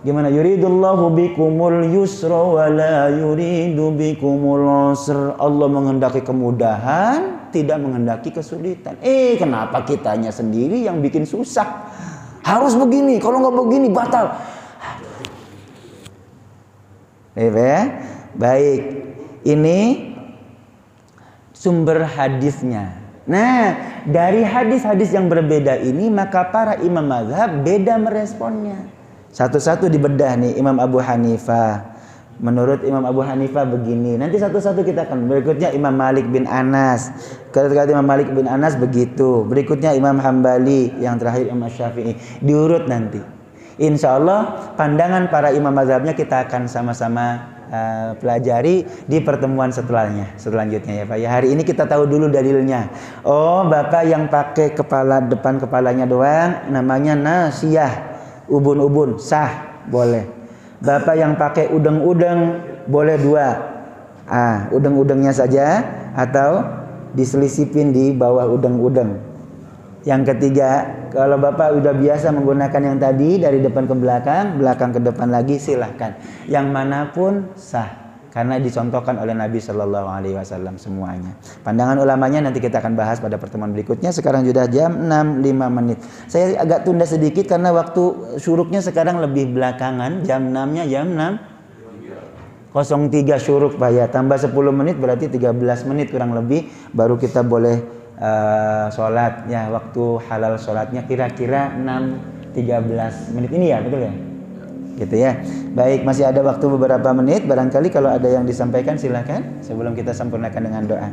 Gimana? Yuridullahu bikumul yusra wa la yuridu bikumul usra. Allah menghendaki kemudahan, tidak menghendaki kesulitan. Kenapa kitanya sendiri yang bikin susah? Harus begini, kalau nggak begini batal. Baik, ini sumber hadisnya. Nah, dari hadis-hadis yang berbeda ini maka para imam mazhab beda meresponnya. Satu-satu dibedah nih. Imam Abu Hanifah, menurut Imam Abu Hanifah begini. Nanti satu-satu kita akan. Berikutnya Imam Malik bin Anas. Kata Imam Malik bin Anas begitu. Berikutnya Imam Hambali, yang terakhir Imam Syafi'i. Diurut nanti. Insya Allah pandangan para imam mazhabnya kita akan sama-sama pelajari di pertemuan selanjutnya ya Pak. Ya, hari ini kita tahu dulu dalilnya. Oh, Bapak yang pakai depan kepalanya doang namanya nasiyah. Ubun-ubun sah, boleh. Bapak yang pakai udeng-udeng boleh 2. Udeng-udengnya saja atau diselisipin di bawah udeng-udeng. Yang ketiga, kalau Bapak udah biasa menggunakan yang tadi dari depan ke belakang, belakang ke depan lagi, silahkan. Yang manapun sah. Karena dicontohkan oleh Nabi Shallallahu Alaihi Wasallam semuanya. Pandangan ulamanya nanti kita akan bahas pada pertemuan berikutnya. Sekarang sudah jam 6.05 menit. Saya agak tunda sedikit karena waktu syuruknya sekarang lebih belakangan. Jam 6-nya jam 6.03 syuruk Pak ya. Tambah 10 menit berarti 13 menit kurang lebih baru kita boleh sholat. Ya, waktu halal sholatnya kira-kira 6.13 menit ini ya, betul ya? Gitu ya. Baik, masih ada waktu beberapa menit. Barangkali kalau ada yang disampaikan silakan sebelum kita sempurnakan dengan doa.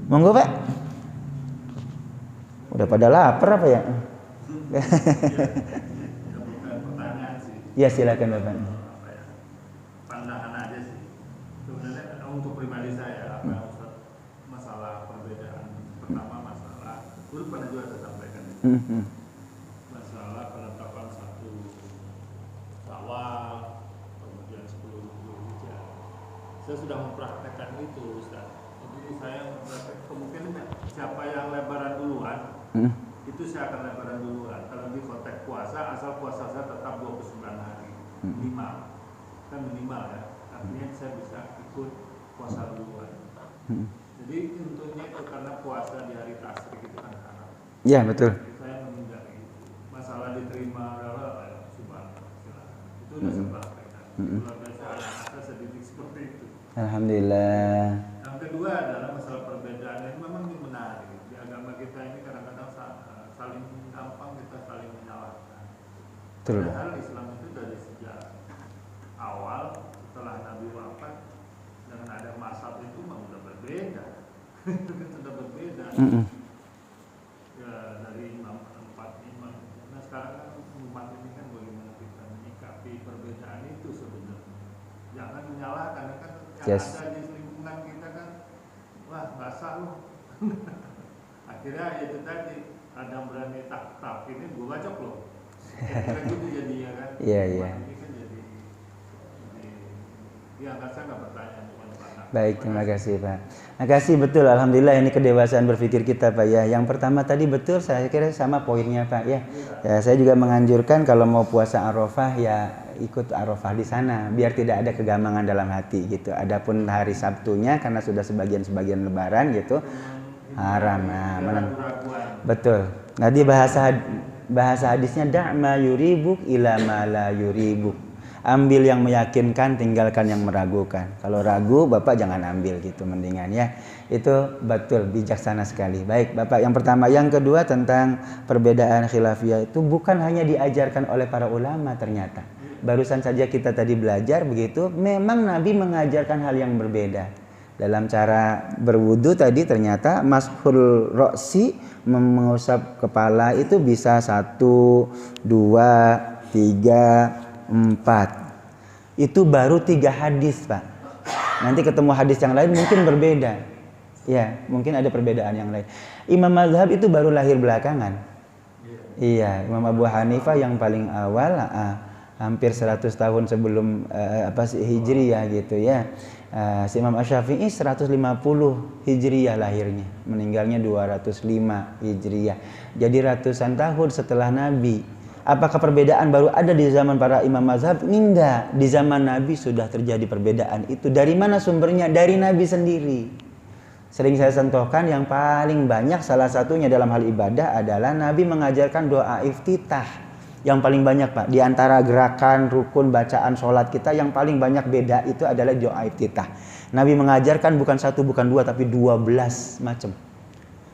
Monggo Pak. Udah pada lapar apa ya? Ya silakan Bapak. Pandangan aja sih. Sebenarnya untuk pribadi saya masalah perbedaan. Pertama masalah dulu pernah juga saya sampaikan. Masalah penetapan satu Syawal, kemudian 10 Zulhijjah. Saya sudah mempraktekkan itu, Ustaz. Jadi saya mempraktekkan kemungkinan siapa yang lebaran duluan, itu saya akan lebaran duluan. Kalau di konteks puasa, asal puasa saya tetap 29 hari minimal, kan minimal ya. Artinya saya bisa ikut puasa duluan. Jadi tentunya itu karena puasa di hari tasyrik itu kan haram. Ya betul. Saya menghindari masalah diterima subhanallah. Itu sudah saya praktekkan. Keluarga saya sedidik seperti itu. Alhamdulillah. Yang kedua adalah masalah perbedaan yang memang ini menarik. Di agama kita ini kadang-kadang saling gampang kita saling menyalahkan. Padahal Islam itu dari sejak awal setelah Nabi wafat dengan ada mazhab itu memang sudah berbeda. Itu kan sudah berbeda. Ya, dari empat imam. Nah sekarang kan umat ini kan bagaimana kita menyikapi perbedaan itu sebenarnya. Jangan menyalahkan kan yang ada di lingkungan kita kan, wah basah loh. Akhirnya itu tadi ada yang berani tak ini gue bacok loh. Kira gitu jadinya kan. Iya. Ini kan jadi ya saya nggak bertanya. Baik, terima kasih Pak. Terima kasih, betul. Alhamdulillah ini kedewasaan berpikir kita Pak ya. Yang pertama tadi betul, saya kira sama poinnya Pak ya. Ya, saya juga menganjurkan kalau mau puasa Arafah ya ikut Arafah di sana biar tidak ada kegamangan dalam hati gitu. Adapun hari Sabtunya karena sudah sebagian Lebaran gitu haram. Betul. Nanti bahasa hadisnya da'ma yuribuk ila ma la yuribuk. Ambil yang meyakinkan, tinggalkan yang meragukan. Kalau ragu, Bapak jangan ambil gitu mendingan ya. Itu betul, bijaksana sekali. Baik, Bapak yang pertama. Yang kedua tentang perbedaan khilafiyah itu bukan hanya diajarkan oleh para ulama ternyata. Barusan saja kita tadi belajar begitu, memang Nabi mengajarkan hal yang berbeda. Dalam cara berwudu tadi ternyata mashul roksi, mengusap kepala itu bisa 1, 2, 3, 4. Itu baru 3 hadis Pak. Nanti ketemu hadis yang lain mungkin berbeda. Ya, mungkin ada perbedaan yang lain. Imam mazhab itu baru lahir belakangan. Iya, Imam Abu Hanifah yang paling awal hampir 100 tahun sebelum Hijriyah gitu ya. Si Imam Syafi'i 150 Hijriyah lahirnya, meninggalnya 205 Hijriyah. Jadi ratusan tahun setelah Nabi. Apakah perbedaan baru ada di zaman para imam mazhab? Enggak. Di zaman Nabi sudah terjadi perbedaan itu. Dari mana sumbernya? Dari Nabi sendiri. Sering saya sentuhkan yang paling banyak salah satunya dalam hal ibadah adalah Nabi mengajarkan doa iftitah. Yang paling banyak Pak. Di antara gerakan, rukun, bacaan, sholat kita yang paling banyak beda itu adalah doa iftitah. Nabi mengajarkan bukan 1, bukan 2, tapi 12 macam.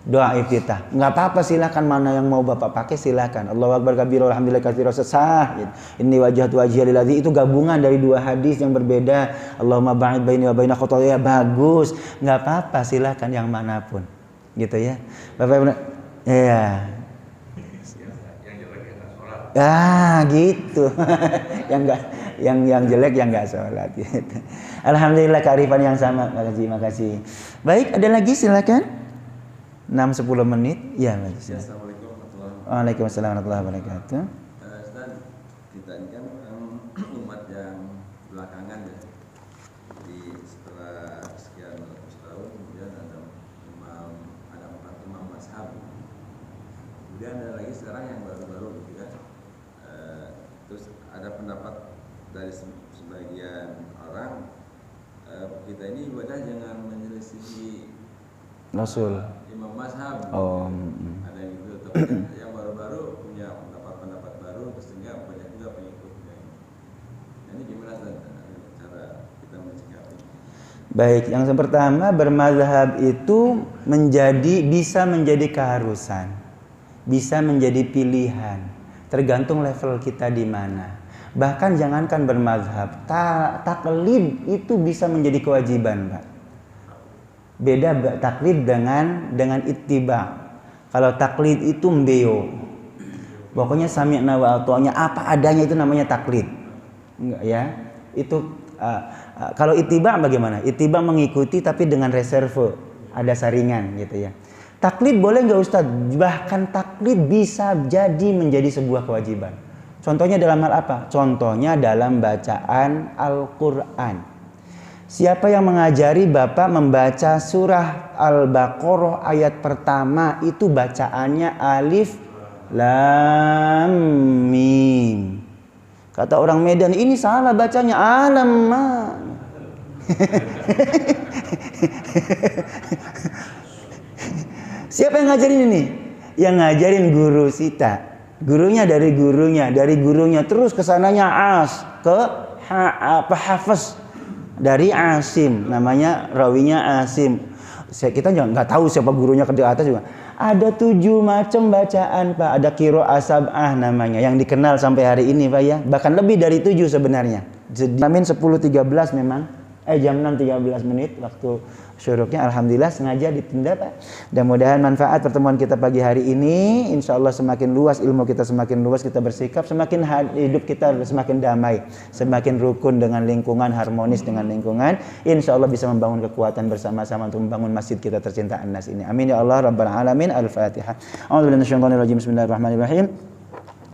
Doa iftitah. Enggak apa-apa, silakan mana yang mau Bapak pakai silakan. Allahu akbar kabira walhamdulillah katsiran sah. Inni wajjahtu wajhiya lilladzi, itu gabungan dari 2 hadis yang berbeda. Allahumma ba'id baini wa baina khotoya, bagus. Enggak apa-apa, silakan yang manapun. Gitu ya. Bapak iya. Yang jelek yang enggak salat. Ah, gitu. yang jelek yang enggak salat gitu. Alhamdulillah kearifan yang sama. Makasih. Baik, ada lagi silakan. 6-10 menit. Ya, Assalamualaikum warahmatullahi wabarakatuh. Waalaikumsalam warahmatullahi wabarakatuh. Ustaz, kita ini kan umat yang belakangan ya. Jadi setelah sekian ratus tahun kemudian ada 4 imam mazhab. Kemudian ada lagi sekarang yang baru-baru gitu kan. Terus ada pendapat dari sebagian orang, kita ini ibadah jangan menyelisihi Rasul. imam mazhab. Oh. Ada yang gitu, tapi kan yang baru-baru punya pendapat baru, terus sehingga banyak juga pengikutnya. Ini gimana cara kita mencikapi? Baik, yang pertama bermazhab itu bisa menjadi keharusan, bisa menjadi pilihan, tergantung level kita di mana. Bahkan jangankan bermazhab, taklid itu bisa menjadi kewajiban, Pak. Beda taklid dengan ittiba. Kalau taklid itu mbeo. Pokoknya sami'na wa ata'na, apa adanya itu namanya taklid. Enggak ya? Itu kalau ittiba bagaimana? Ittiba mengikuti tapi dengan reserve, ada saringan gitu ya. Taklid boleh enggak Ustaz? Bahkan taklid bisa jadi menjadi sebuah kewajiban. Contohnya dalam hal apa? Contohnya dalam bacaan Al-Qur'an. Siapa yang mengajari Bapak membaca surah Al-Baqarah ayat pertama itu bacaannya alif lam mim. Kata orang Medan, ini salah bacanya alam ma. Siapa yang ngajarin ini? Yang ngajarin guru Sita. Gurunya dari gurunya terus kesananya ke Hafaz. Dari Asim, namanya rawinya Asim. Kita nggak tahu siapa gurunya ke atas juga. Ada 7 macam bacaan Pak. Ada qiraah sab'ah namanya yang dikenal sampai hari ini Pak ya. Bahkan lebih dari 7 sebenarnya. Amin 10.13 memang. Jam 6.13 menit waktu syuruknya. Alhamdulillah sengaja ditunda Pak. Mudah-mudahan manfaat pertemuan kita pagi hari ini. Insya Allah semakin luas ilmu kita, semakin luas kita bersikap, semakin hidup kita semakin damai, semakin rukun dengan lingkungan, harmonis dengan lingkungan. Insya Allah bisa membangun kekuatan bersama-sama untuk membangun masjid kita tercinta An-Nas ini. Amin ya Allah Rabbal Alamin. Al-Fatihah. A'udzubillahi minasyaitonir rajim. Bismillahirrahmanirrahim.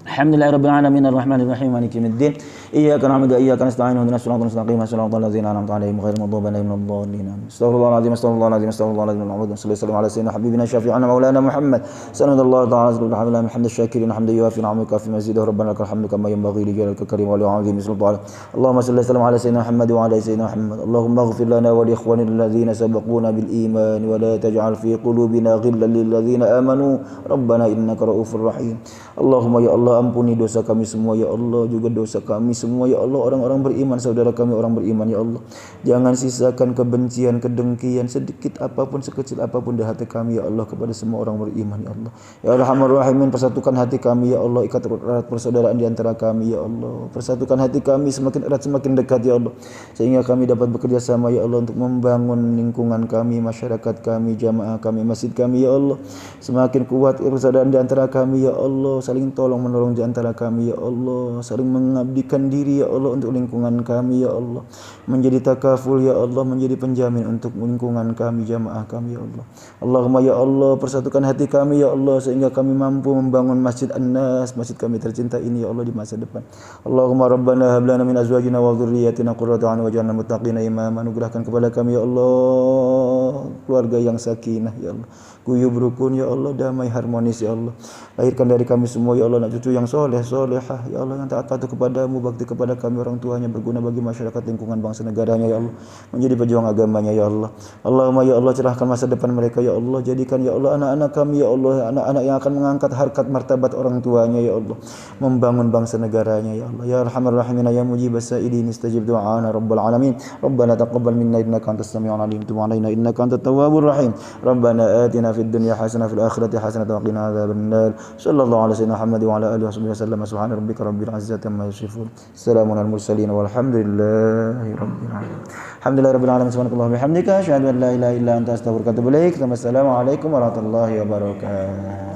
Alhamdulillahirabbil alamin arrahmanir rahim maliki yaumiddin iyyaka na'budu wa iyyaka nasta'in ihdinas siratal mustaqim siratal ladzina an'amta 'alaihim ghairil maghdubi 'alaihim waladdallin. Astaghfirullahaladzim astaghfirullahaladzim sallallahu alaihi wasallam habibina syafi'ana maulana Muhammad sallallahu ta'ala alaihi wa sallam hamdan syakirin hamdan yuwafi ni'amaka fi mazidihi rabbana lakal hamdu kama yanbaghi li jalalika karim wa li 'azimi sultanik. Allahumma shalli ala sayyidina Muhammad wa ala sayyidina Muhammad. Allahumma ighfir lana wa li ikhwanina alladhina sabaquna bil iman wa la taj'al fi qulubina ghillan lil ladzina amanu rabbana innaka ra'ufur rahim. Allahumma ya Allah, ampuni dosa kami semua ya Allah, juga dosa kami semua ya Allah, orang-orang beriman, saudara kami orang beriman ya Allah. Jangan sisakan kebencian, kedengkian sedikit apapun, sekecil apapun di hati kami ya Allah kepada semua orang beriman ya Allah. Ya Arhamar Rahimin, persatukan hati kami ya Allah, ikat erat persaudaraan di antara kami ya Allah. Persatukan hati kami semakin erat semakin dekat ya Allah, sehingga kami dapat bekerja sama ya Allah untuk membangun lingkungan kami, masyarakat kami, jamaah kami, masjid kami ya Allah. Semakin kuat persaudaraan di antara kami ya Allah, saling tolong menolong di antara kami ya Allah, saling mengabdikan diri ya Allah untuk lingkungan kami ya Allah, menjadi takaful ya Allah, menjadi penjamin untuk lingkungan kami, jamaah kami ya Allah. Allahumma ya Allah, persatukan hati kami ya Allah sehingga kami mampu membangun Masjid An-Nas, masjid kami tercinta ini ya Allah di masa depan. Allahumma rabbana hab lana min azwajina wa dhurriyyatina qurrata a'yun waj'alna muttaqina imama. Anugerahkan kepada kami ya Allah keluarga yang sakinah ya Allah, guyub rukun ya Allah, damai harmonis ya Allah. Lahirkan dari kami semua ya Allah anak cucu yang soleh solehah ya Allah, yang taat patuh kepadamu, bakti kepada kami orang tuanya, berguna bagi masyarakat lingkungan bangsa negaranya ya Allah, menjadi pejuang agamanya ya Allah. Allahumma ya Allah cerahkan masa depan mereka ya Allah, jadikan ya Allah anak-anak kami ya Allah anak-anak yang akan mengangkat harkat martabat orang tuanya ya Allah, membangun bangsa negaranya ya Allah. Ya arhamar rahimin ya mujibas sa'ilin istajib du'ana rabbal alamin. Rabbana taqabbal minna innaka antas samiul alim, tub alaina innaka antat tawwabur rahim. Rabbana atina fid dunya hasanah fil akhirati hasanah wa qina adzabannar. Sallallahu alaihi wasallam Muhammad wa ala alihi wasallam. Subhana rabbika rabbil izzati amma yasifun. Salamun alal mursalin walhamdulillahi rabbil alamin. Alhamdulillahi rabbil alamin. Subhanakallahumma wa bihamdika asyhadu an la ilaha illa anta astaghfiruka wa atubu ilaik. Wassalamualaikum warahmatullahi wabarakatuh.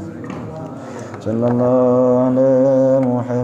Sallallahu alaihi Muhammad.